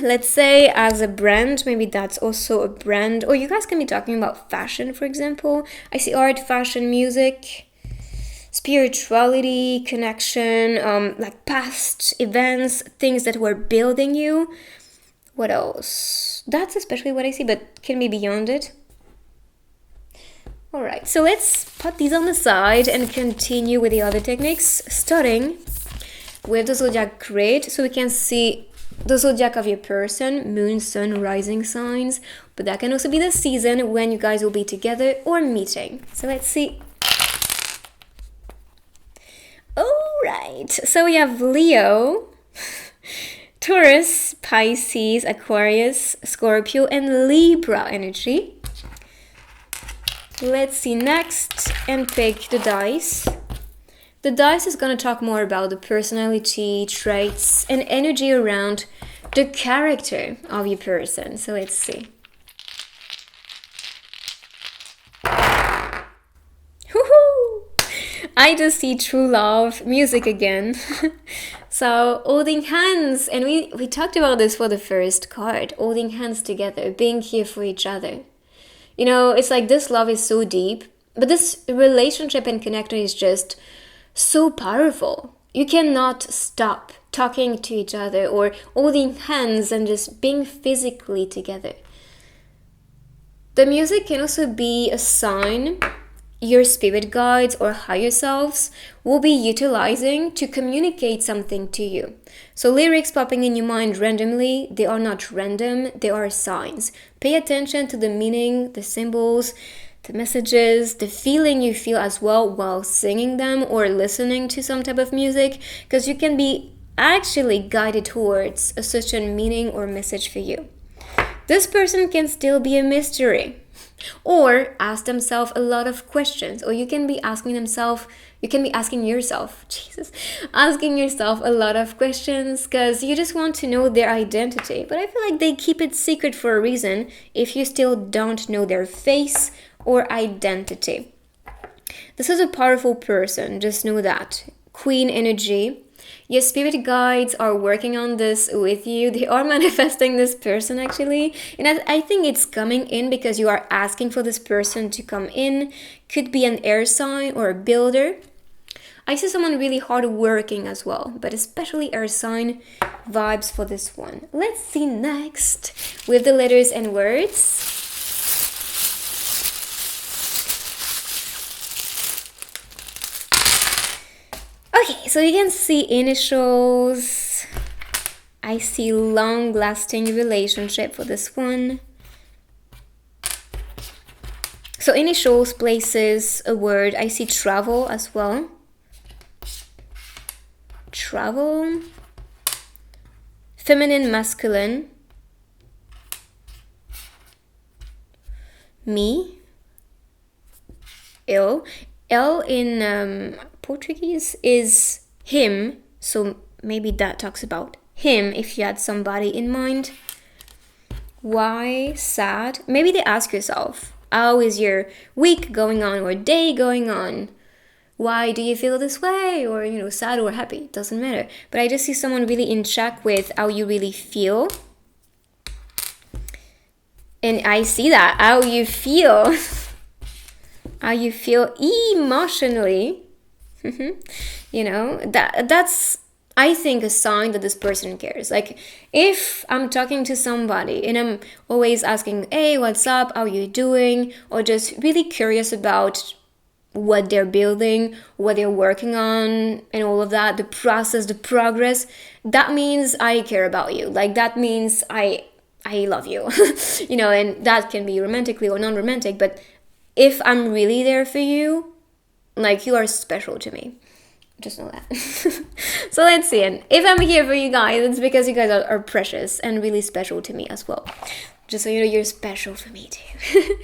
let's say, as a brand. Maybe that's also a brand. Or you guys can be talking about fashion, for example. I see art, fashion, music, spirituality, connection, like past events, things that were building you. What else? That's especially what I see, but can be beyond it. Alright, so let's put these on the side and continue with the other techniques, starting with the zodiac grid, so we can see the zodiac of your person, moon, sun, rising signs, but that can also be the season when you guys will be together or meeting. So let's see. Alright, so we have Leo, Taurus, Pisces, Aquarius, Scorpio, and Libra energy. Let's see next and pick the dice. The dice is going to talk more about the personality, traits, and energy around the character of your person. So let's see. Woohoo! I just see true love, music again. So holding hands, and we talked about this for the first card, holding hands together, being here for each other. It's like this love is so deep, but this relationship and connection is just so powerful. You cannot stop talking to each other or holding hands and just being physically together. The music can also be a sign your spirit guides or higher selves will be utilizing to communicate something to you. So lyrics popping in your mind randomly, they are not random, they are signs. Pay attention to the meaning, the symbols, the messages, the feeling you feel as well while singing them or listening to some type of music, because you can be actually guided towards a certain meaning or message for you. This person can still be a mystery. Or ask themselves a lot of questions, or you can be asking yourself, Jesus, asking yourself a lot of questions because you just want to know their identity. But I feel like they keep it secret for a reason if you still don't know their face or identity. This is a powerful person, just know that. Queen energy. Your spirit guides are working on this with you. They are manifesting this person actually. And I think it's coming in because you are asking for this person to come in. Could be an air sign or a builder. I see someone really hard working as well, but especially air sign vibes for this one. Let's see next with the letters and words. Okay, so you can see initials. I see long-lasting relationship for this one. So initials, places, a word. I see travel as well. Travel. Feminine, masculine. Me. L. L in Portuguese is him, so maybe that talks about him if you had somebody in mind. Why sad? Maybe they ask yourself, how is your week going on or day going on? Why do you feel this way? Or, sad or happy, it doesn't matter. But I just see someone really in check with how you really feel. And I see that, how you feel. How you feel emotionally. That's, I think, a sign that this person cares. Like, if I'm talking to somebody and I'm always asking, hey, what's up? How are you doing? Or just really curious about what they're building, what they're working on, and all of that, the process, the progress, that means I care about you. Like, that means I love you, and that can be romantically or non-romantic. But if I'm really there for you, like, you are special to me. Just know that. So let's see. And if I'm here for you guys, it's because you guys are precious and really special to me as well. Just so you know, you're special for me too.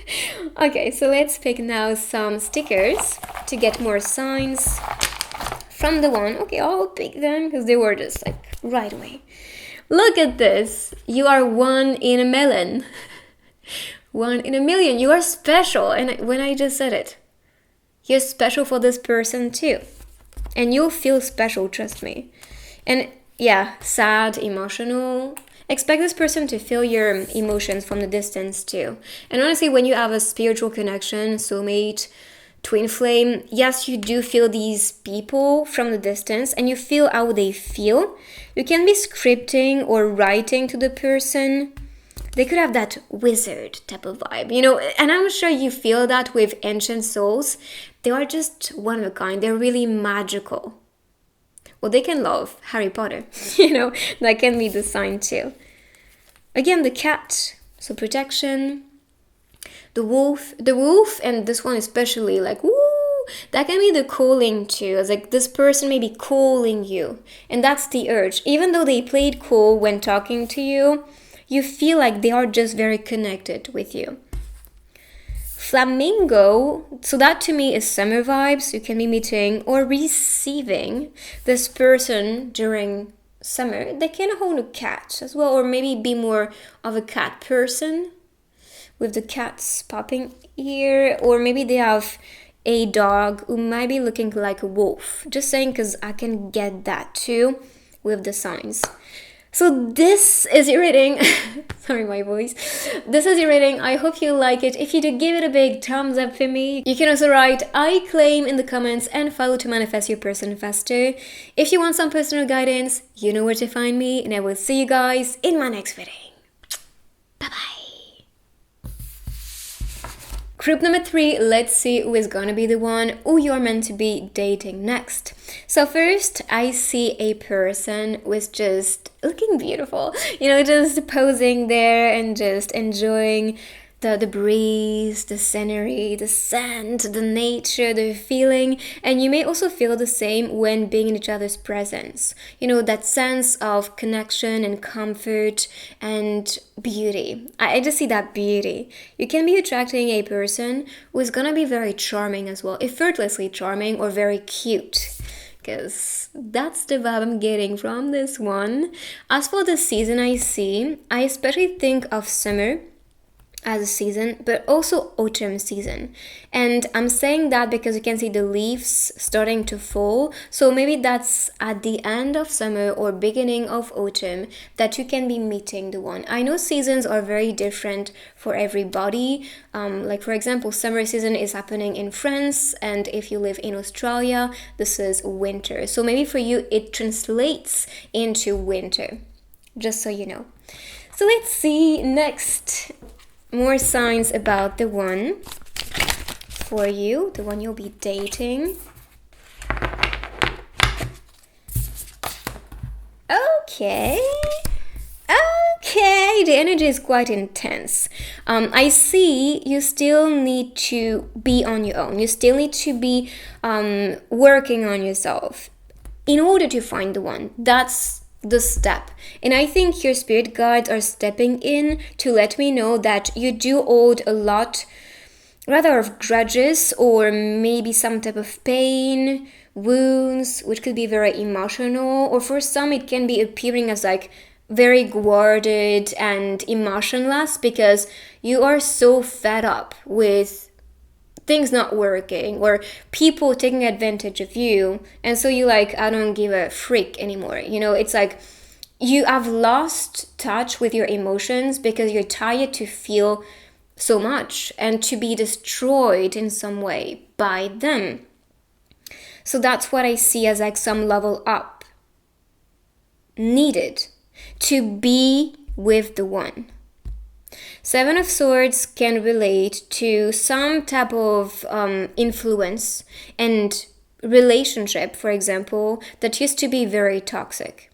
Okay, so let's pick now some stickers to get more signs from the one. Okay, I'll pick them because they were just like right away. Look at this. You are one in a million. One in a million. You are special. And when I just said it, you're special for this person too. And you'll feel special, trust me. And yeah, sad, emotional. Expect this person to feel your emotions from the distance too. And honestly, when you have a spiritual connection, soulmate, twin flame, yes, you do feel these people from the distance and you feel how they feel. You can be scripting or writing to the person. They could have that wizard type of vibe, and I'm sure you feel that with ancient souls. They are just one of a kind. They're really magical. Well, they can love Harry Potter, that can be the sign too. Again, the cat, so protection. The wolf, and this one especially, like, woo, that can be the calling too. It's like this person may be calling you, and that's the urge. Even though they played cool when talking to you, you feel like they are just very connected with you. Flamingo, so that to me is summer vibes. You can be meeting or receiving this person during summer. They can hold a cat as well, or maybe be more of a cat person with the cats popping here, or maybe they have a dog who might be looking like a wolf. Just saying, because I can get that too with the signs. So this is your reading. Sorry, my voice. This is your reading. I hope you like it. If you do, give it a big thumbs up for me. You can also write I claim in the comments and follow to manifest your person faster. If you want some personal guidance, you know where to find me, and I will see you guys in my next reading. Bye-bye. Group number 3, let's see who is gonna be the one who you're meant to be dating next. So first, I see a person who is just looking beautiful, just posing there and just enjoying the breeze, the scenery, the scent, the nature, the feeling. And you may also feel the same when being in each other's presence. That sense of connection and comfort and beauty. I just see that beauty. You can be attracting a person who is gonna be very charming as well, effortlessly charming or very cute, because that's the vibe I'm getting from this one. As for the season I especially think of summer as a season, but also autumn season. And I'm saying that because you can see the leaves starting to fall. So maybe that's at the end of summer or beginning of autumn that you can be meeting the one. I know seasons are very different for everybody. Like for example, summer season is happening in France, and if you live in Australia, this is winter. So maybe for you it translates into winter, just so you know. So let's see next. More signs about the one for you, the one you'll be dating. Okay, the energy is quite intense. I see you still need to be on your own. You still need to be working on yourself in order to find the one. That's the step. And I think your spirit guides are stepping in to let me know that you do hold a lot, rather, of grudges or maybe some type of pain, wounds, which could be very emotional, or for some it can be appearing as like very guarded and emotionless because you are so fed up with things not working or people taking advantage of you, and so you like, I don't give a freak anymore. It's like you have lost touch with your emotions because you're tired to feel so much and to be destroyed in some way by them. So that's what I see as like some level up needed to be with the one. Seven of Swords can relate to some type of influence and relationship, for example, that used to be very toxic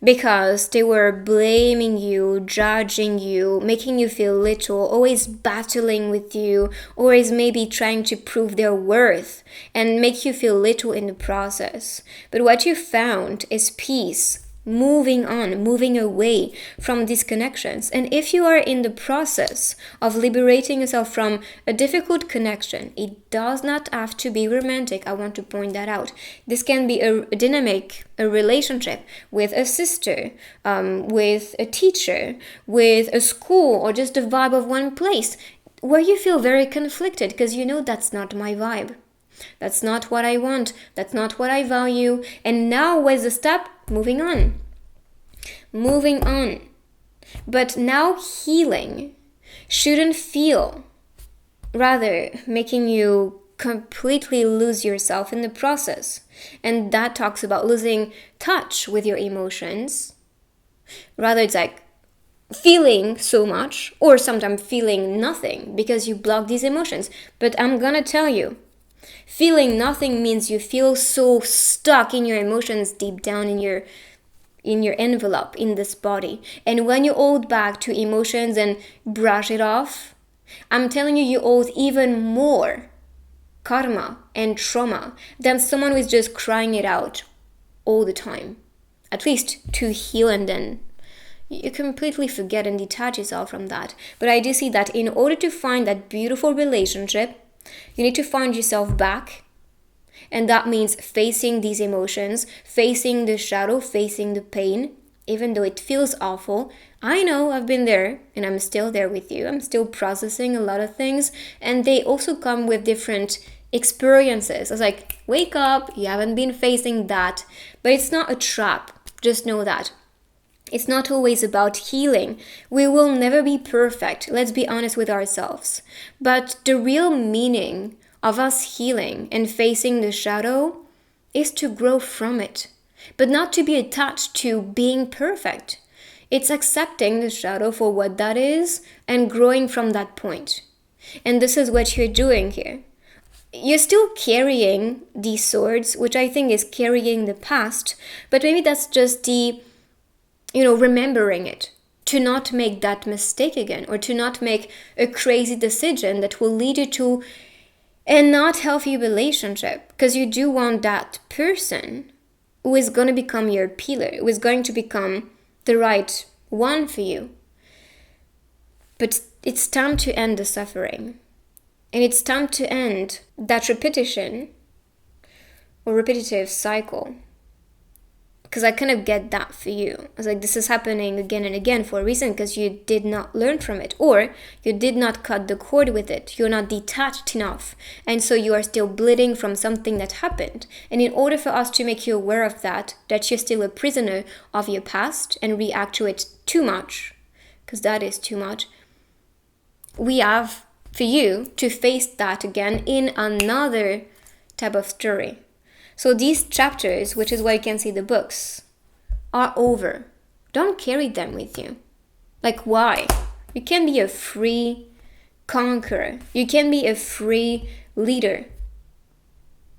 because they were blaming you, judging you, making you feel little, always battling with you, always maybe trying to prove their worth and make you feel little in the process. But what you found is peace. Moving on, moving away from these connections. And if you are in the process of liberating yourself from a difficult connection, it does not have to be romantic. I want to point that out. This can be a dynamic, a relationship with a sister, with a teacher, with a school, or just the vibe of one place where you feel very conflicted because that's not my vibe. That's not what I want. That's not what I value. And now where's the step? Moving on. But now healing shouldn't feel, rather, making you completely lose yourself in the process. And that talks about losing touch with your emotions. Rather, it's like feeling so much or sometimes feeling nothing because you block these emotions. But I'm gonna tell you, feeling nothing means you feel so stuck in your emotions deep down in your envelope, in this body. And when you hold back to emotions and brush it off, I'm telling you, you hold even more karma and trauma than someone who is just crying it out all the time. At least to heal, and then you completely forget and detach yourself from that. But I do see that in order to find that beautiful relationship, you need to find yourself back. And that means facing these emotions, facing the shadow, facing the pain, even though it feels awful. I know, I've been there and I'm still there with you. I'm still processing a lot of things, and they also come with different experiences. It's like, wake up, you haven't been facing that, but it's not a trap. Just know that. It's not always about healing. We will never be perfect. Let's be honest with ourselves. But the real meaning of us healing and facing the shadow is to grow from it, but not to be attached to being perfect. It's accepting the shadow for what that is and growing from that point. And this is what you're doing here. You're still carrying these swords, which I think is carrying the past, but maybe that's just the remembering it. to not make that mistake again, or to not make a crazy decision that will lead you to a not healthy relationship, because you do want that person who is going to become your pillar, who is going to become the right one for you. But it's time to end the suffering. And it's time to end that repetition or repetitive cycle. Because I kind of get that for you. I was like, this is happening again and again for a reason, because you did not learn from it, or you did not cut the cord with it. You're not detached enough. And so you are still bleeding from something that happened. And in order for us to make you aware of that you're still a prisoner of your past and react to it too much, because that is too much, we have for you to face that again in another type of story. So these chapters, which is why you can see the books, are over. Don't carry them with you. Like, why? You can be a free conqueror. You can be a free leader.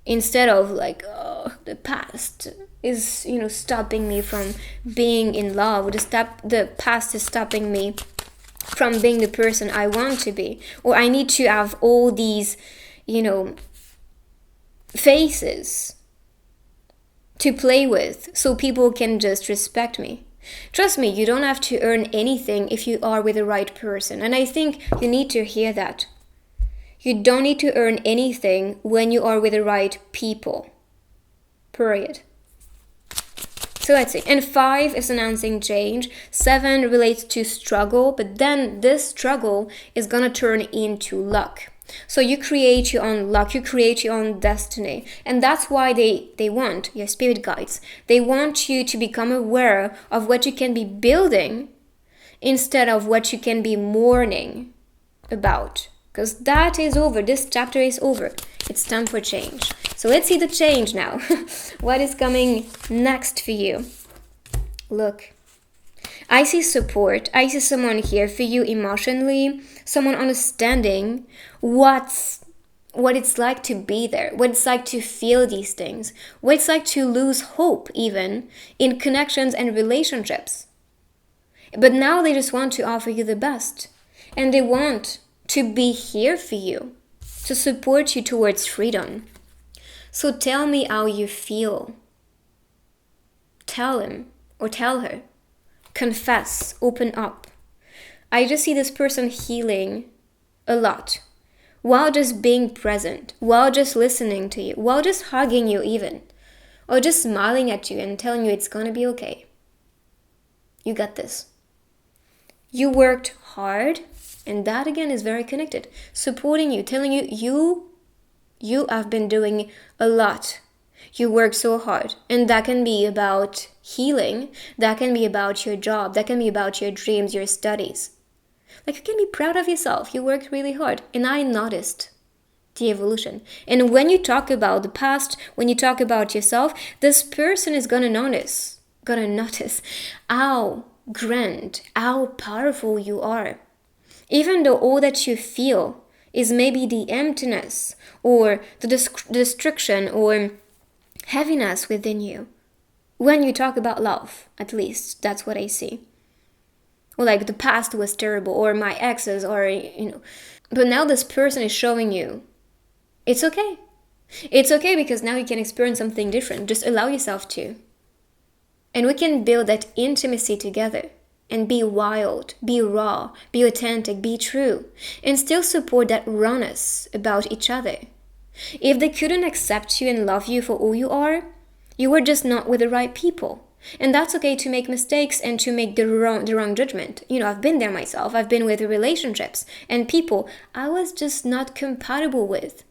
Instead of like, oh, the past is, stopping me from being in love. The past is stopping me from being the person I want to be. Or I need to have all these, faces to play with so people can just respect me. Trust me, you don't have to earn anything if you are with the right person. And I think you need to hear that. You don't need to earn anything when you are with the right people. Period. So let's see. And 5 is announcing change. 7 relates to struggle, but then this struggle is gonna turn into luck. So you create your own luck, you create your own destiny. And that's why they want, your spirit guides, they want you to become aware of what you can be building instead of what you can be mourning about. Because that is over, this chapter is over. It's time for change. So let's see the change now. What is coming next for you? Look. I see support. I see someone here for you emotionally, someone understanding what it's like to be there, what it's like to feel these things, what it's like to lose hope even in connections and relationships. But now they just want to offer you the best, and they want to be here for you, to support you towards freedom. So tell me how you feel. Tell him or tell her. Confess, open up. I just see this person healing a lot while just being present, while just listening to you, while just hugging you even, or just smiling at you and telling you it's gonna be okay. You got this. You worked hard, and that again is very connected. Supporting you, telling you have been doing a lot. You work so hard, and that can be about healing, that can be about your job, that can be about your dreams, your studies. Like, you can be proud of yourself. You worked really hard, and I noticed the evolution. And when you talk about the past, when you talk about yourself, this person is gonna notice how grand, how powerful you are. Even though all that you feel is maybe the emptiness or the destruction or heaviness within you. When you talk about love, at least, that's what I see. Or like, the past was terrible, or my exes, or, But now this person is showing you, it's okay. It's okay, because now you can experience something different. Just allow yourself to. And we can build that intimacy together. And be wild, be raw, be authentic, be true. And still support that rawness about each other. If they couldn't accept you and love you for who you are, you were just not with the right people. And that's okay to make mistakes and to make the wrong judgment. I've been there myself. I've been with relationships and people I was just not compatible with.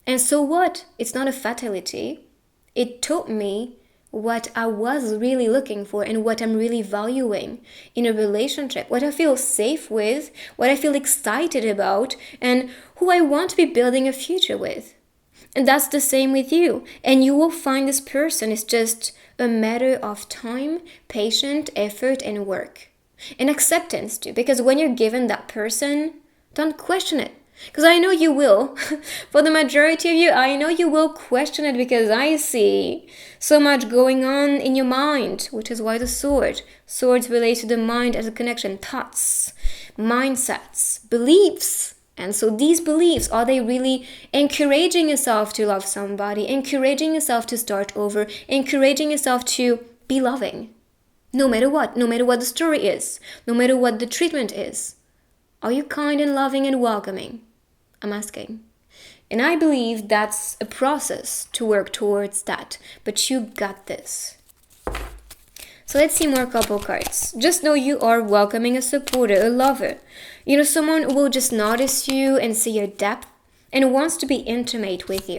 And so what? It's not a fatality. It taught me what I was really looking for and what I'm really valuing in a relationship, what I feel safe with, what I feel excited about, and who I want to be building a future with. And that's the same with you. And you will find this person. It's just a matter of time, patience, effort, and work. And acceptance too. Because when you're given that person, don't question it. Because I know you will. For the majority of you, I know you will question it, because I see so much going on in your mind, which is why the sword. Swords relate to the mind as a connection, thoughts, mindsets, beliefs. And so these beliefs, are they really encouraging yourself to love somebody, encouraging yourself to start over, encouraging yourself to be loving? No matter what the story is, no matter what the treatment is. Are you kind and loving and welcoming? I'm asking. And I believe that's a process to work towards that. But you got this. So let's see more couple cards. Just know you are welcoming, a supporter, a lover. You know, someone who will just notice you and see your depth and wants to be intimate with you.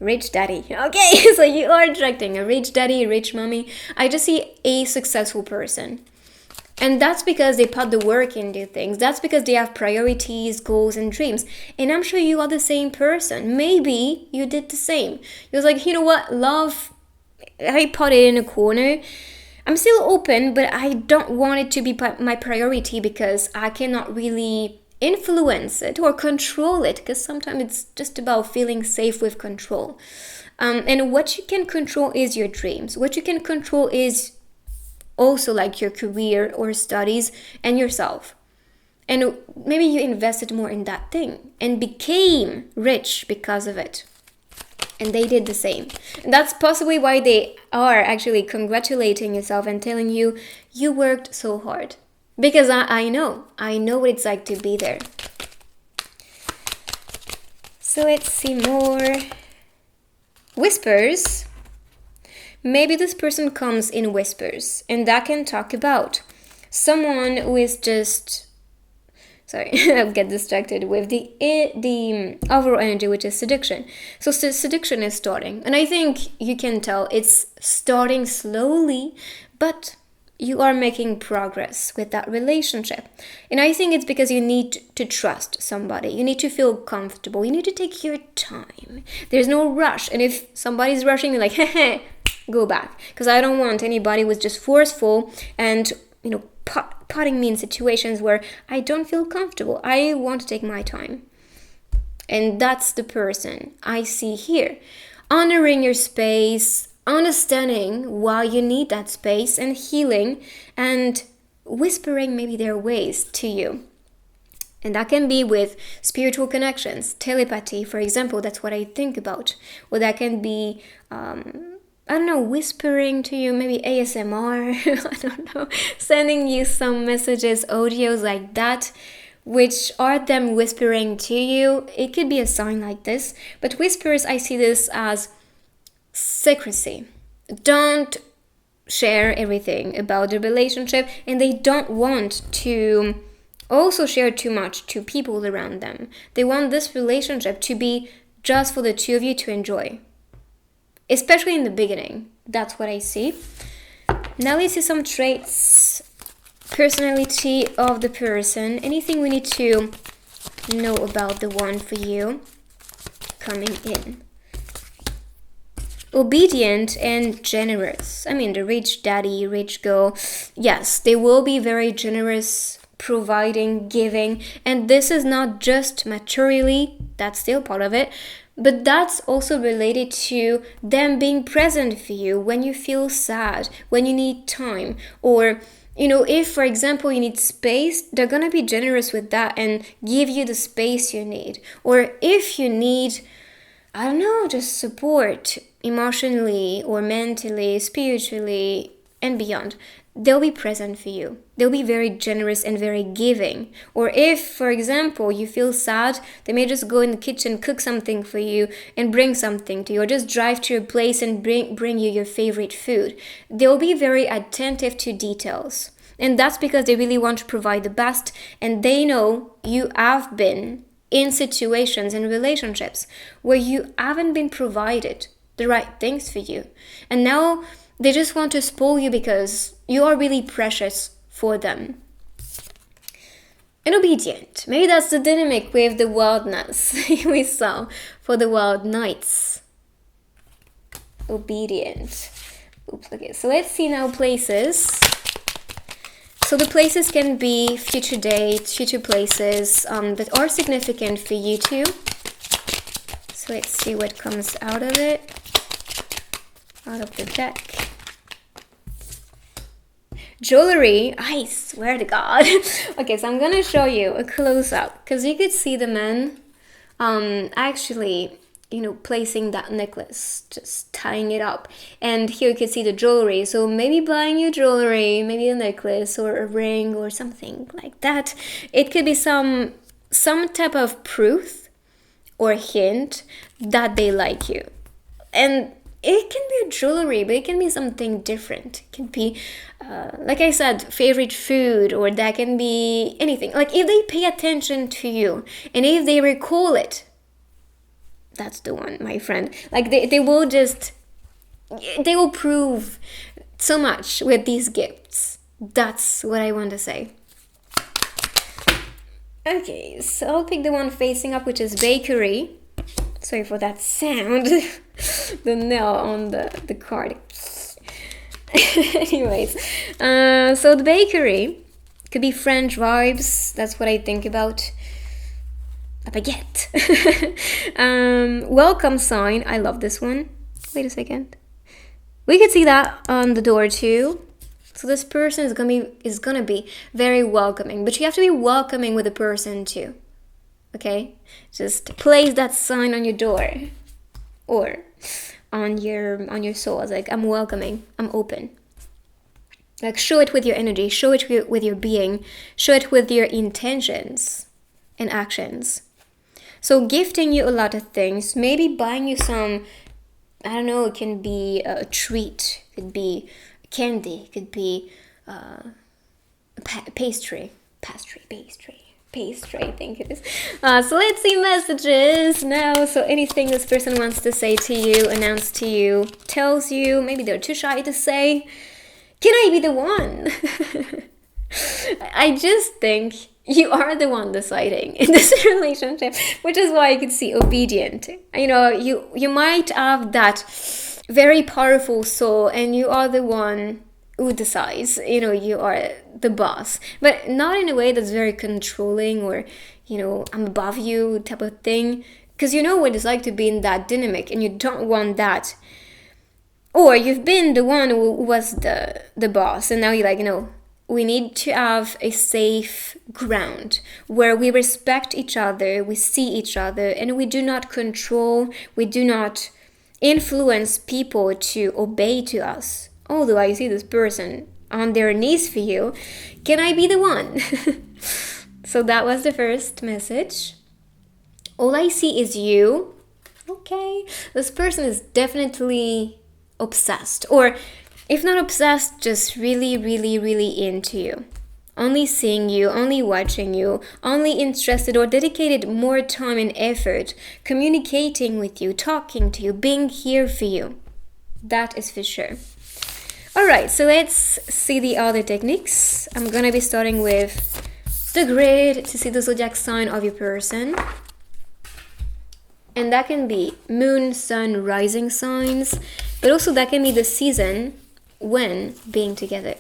Rich daddy. Okay, so you are attracting a rich daddy, a rich mommy. I just see a successful person. And that's because they put the work into things. That's because they have priorities, goals, and dreams. And I'm sure you are the same person. Maybe you did the same. You was like, you know what, love, I put it in a corner. I'm still open, but I don't want it to be my priority, because I cannot really influence it or control it, because sometimes it's just about feeling safe with control. And what you can control is your dreams. What you can control is also like your career or studies and yourself. And maybe you invested more in that thing and became rich because of it. And they did the same. And that's possibly why they are actually congratulating yourself and telling you, you worked so hard. Because I know what it's like to be there. So let's see more. Whispers. Maybe this person comes in whispers, and that can talk about someone who is just, sorry, I'll get distracted with the overall energy, which is seduction. So seduction is starting, and I think you can tell it's starting slowly, but you are making progress with that relationship. And I think it's because you need to trust somebody. You need to feel comfortable. You need to take your time. There's no rush. And if somebody's rushing, you're like, hey, go back. Because I don't want anybody who's just forceful and, you know, putting me in situations where I don't feel comfortable. I want to take my time. And that's the person I see here. Honoring your space, understanding why you need that space, and healing and whispering maybe their ways to you. And that can be with spiritual connections, telepathy, for example. That's what I think about. Or that can be, I don't know, whispering to you, maybe ASMR, I don't know, sending you some messages, audios like that, which are them whispering to you. It could be a sign like this. But whispers, I see this as secrecy. Don't share everything about the relationship, and they don't want to also share too much to people around them. They want this relationship to be just for the two of you to enjoy, especially in the beginning. That's what I see. Now let's see some traits, personality of the person, anything we need to know about the one for you coming in. Obedient and generous. I mean, the rich daddy, rich girl, yes, they will be very generous, providing, giving, and this is not just materially, that's still part of it, but that's also related to them being present for you when you feel sad, when you need time, or, you know, if, for example, you need space, they're gonna be generous with that and give you the space you need. Or if you need, I don't know, just support emotionally or mentally, spiritually, and beyond, they'll be present for you. They'll be very generous and very giving. Or if, for example, you feel sad, they may just go in the kitchen, cook something for you and bring something to you, or just drive to your place and bring you your favorite food. They'll be very attentive to details. And that's because they really want to provide the best, and they know you have been in situations and relationships where you haven't been provided the right things for you. And now they just want to spoil you because you are really precious for them. And obedient. Maybe that's the dynamic with the wildness we saw for the wild nights. Obedient. Oops, okay. So let's see now places. So the places can be future dates, future places that are significant for you too. So let's see what comes out of it, out of the deck. Jewelry, I swear to God. Okay, so I'm gonna show you a close-up because you could see the man actually, you know, placing that necklace, just tying it up. And here you can see the jewelry. So maybe buying you jewelry, maybe a necklace or a ring or something like that. It could be some type of proof or hint that they like you. And it can be a jewelry, but it can be something different. It can be, like I said, favorite food, or that can be anything. Like if they pay attention to you and if they recall it, that's the one, my friend. Like they will prove so much with these gifts. That's what I want to say. Okay, so I'll pick the one facing up, which is bakery. Sorry for that sound. The nail on the card. Anyways, so the bakery could be French vibes. That's what I think about. A baguette. Welcome sign. I love this one. Wait a second. We could see that on the door too. So this person is gonna be very welcoming, but you have to be welcoming with the person too. Okay, just place that sign on your door or on your soul. It's like, I'm welcoming, I'm open. Like show it with your energy, show it with your being, show it with your intentions and actions. So gifting you a lot of things, maybe buying you some, I don't know, it can be a treat, it could be candy, it could be pastry, I think it is. So let's see messages now. So anything this person wants to say to you, announce to you, tells you, maybe they're too shy to say, can I be the one? I just think you are the one deciding in this relationship, which is why I could see obedient. You know, you might have that very powerful soul and you are the one who decides, you know, you are the boss, but not in a way that's very controlling or, you know, I'm above you type of thing, because you know what it's like to be in that dynamic and you don't want that. Or you've been the one who was the boss and now you're like, you know, we need to have a safe ground where we respect each other, we see each other, and we do not control, we do not influence people to obey to us. Although I see this person on their knees for you, can I be the one? So that was the first message. All I see is you. Okay, this person is definitely obsessed, or if not obsessed, just really, really, really into you. Only seeing you, only watching you, only interested or dedicated more time and effort communicating with you, talking to you, being here for you. That is for sure. Alright, so let's see the other techniques. I'm gonna be starting with the grid to see the zodiac sign of your person. And that can be moon, sun, rising signs, but also that can be the season when being together.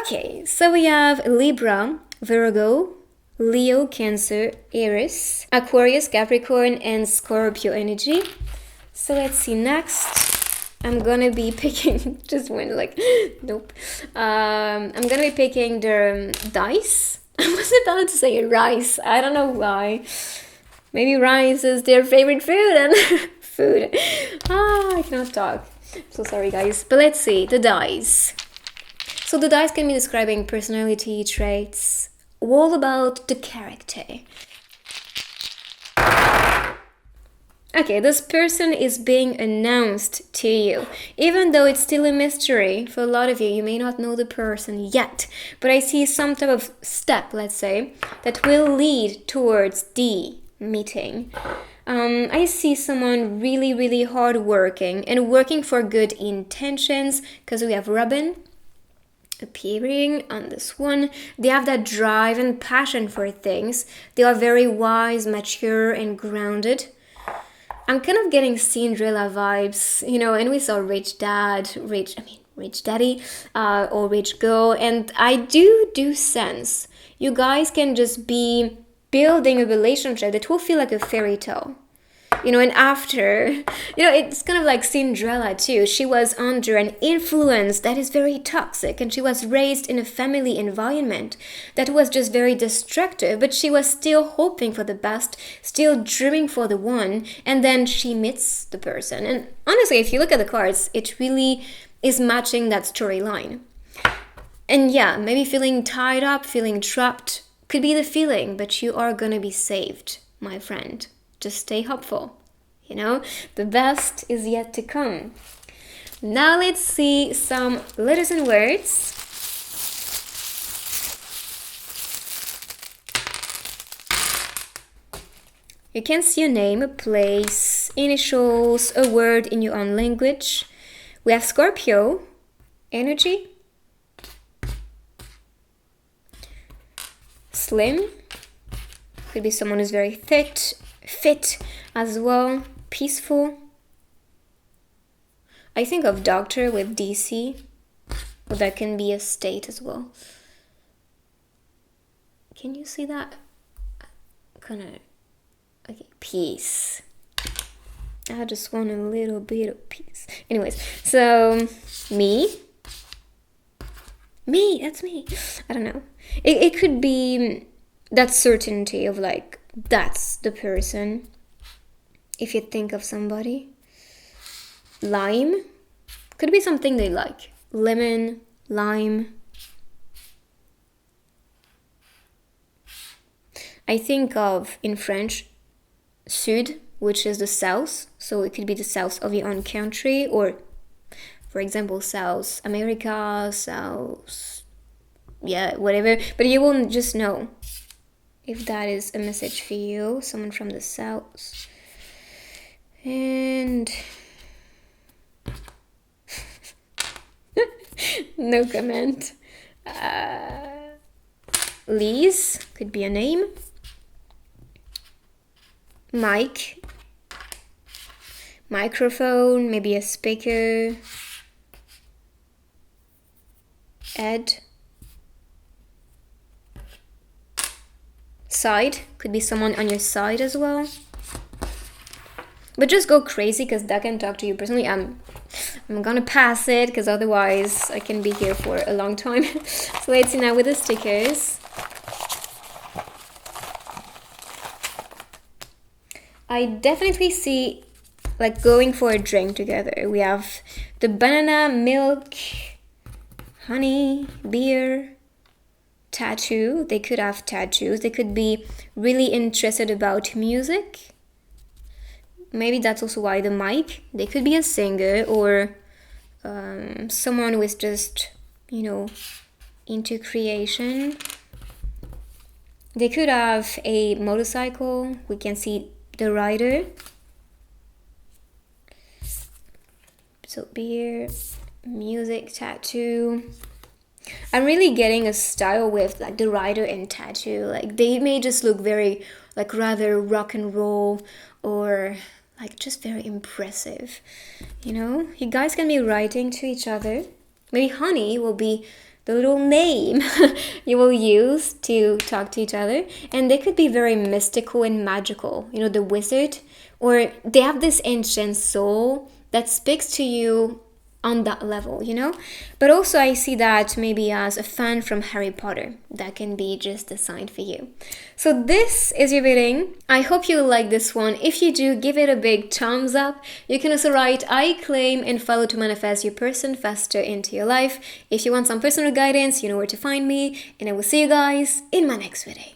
Okay, so we have Libra, Virgo, Leo, Cancer, Aries, Aquarius, Capricorn, and Scorpio energy. So let's see next. I'm gonna be picking, just one, like, nope. I'm gonna be picking the dice. I was about to say rice. I don't know why. Maybe rice is their favorite food and food. I cannot talk. So sorry, guys. But let's see, the dice. So the dice can be describing personality traits, all about the character. Okay, this person is being announced to you. Even though it's still a mystery for a lot of you, you may not know the person yet. But I see some type of step, let's say, that will lead towards the meeting. I see someone really, really hardworking and working for good intentions, because we have Robin appearing on this one. They have that drive and passion for things. They are very wise, mature, and grounded. I'm kind of getting Cinderella vibes, you know, and we saw rich dad, rich daddy or rich girl. And I do sense you guys can just be building a relationship that will feel like a fairy tale. And after, it's kind of like Cinderella too. She was under an influence that is very toxic, and she was raised in a family environment that was just very destructive, but she was still hoping for the best, still dreaming for the one, and then she meets the person. And honestly, if you look at the cards, it really is matching that storyline. And yeah, maybe feeling tied up, feeling trapped could be the feeling, but you are gonna be saved, my friend. Just stay hopeful. The best is yet to come. Now let's see some letters and words. You can see a name, a place, initials, a word in your own language. We have Scorpio, energy, slim, could be someone who's very fit as well, peaceful. I think of doctor with DC, but that can be a state as well. Can you see that? Okay, peace. I just want a little bit of peace. Anyways, so me, that's me. I don't know. It could be that certainty of like, that's the person. If you think of somebody. Lime could be something they like. Lemon, lime. I think of, in French, sud, which is the south. So it could be the south of your own country, or for example, South America, whatever. But you will just know if that is a message for you, someone from the south. And no comment. Liz could be a name. Mic, microphone, maybe a speaker. Ed, side, could be someone on your side as well. But just go crazy, because that can talk to you personally. I'm gonna pass it, because otherwise I can be here for a long time. So let's see now with the stickers. I definitely see like going for a drink together. We have the banana, milk, honey, beer, tattoo. They could have tattoos. They could be really interested about music. Maybe that's also why the mic. They could be a singer, or someone who is just, into creation. They could have a motorcycle. We can see the rider. So beer, music, tattoo. I'm really getting a style with like the rider and tattoo. Like they may just look very like rather rock and roll, or like just very impressive. You guys can be writing to each other. Maybe honey will be the little name you will use to talk to each other. And they could be very mystical and magical. The wizard, or they have this ancient soul that speaks to you on that level, But also I see that maybe as a fan from Harry Potter. That can be just a sign for you. So this is your reading. I hope you like this one. If you do, give it a big thumbs up. You can also write I claim and follow to manifest your person faster into your life. If you want some personal guidance, you know where to find me. And I will see you guys in my next reading.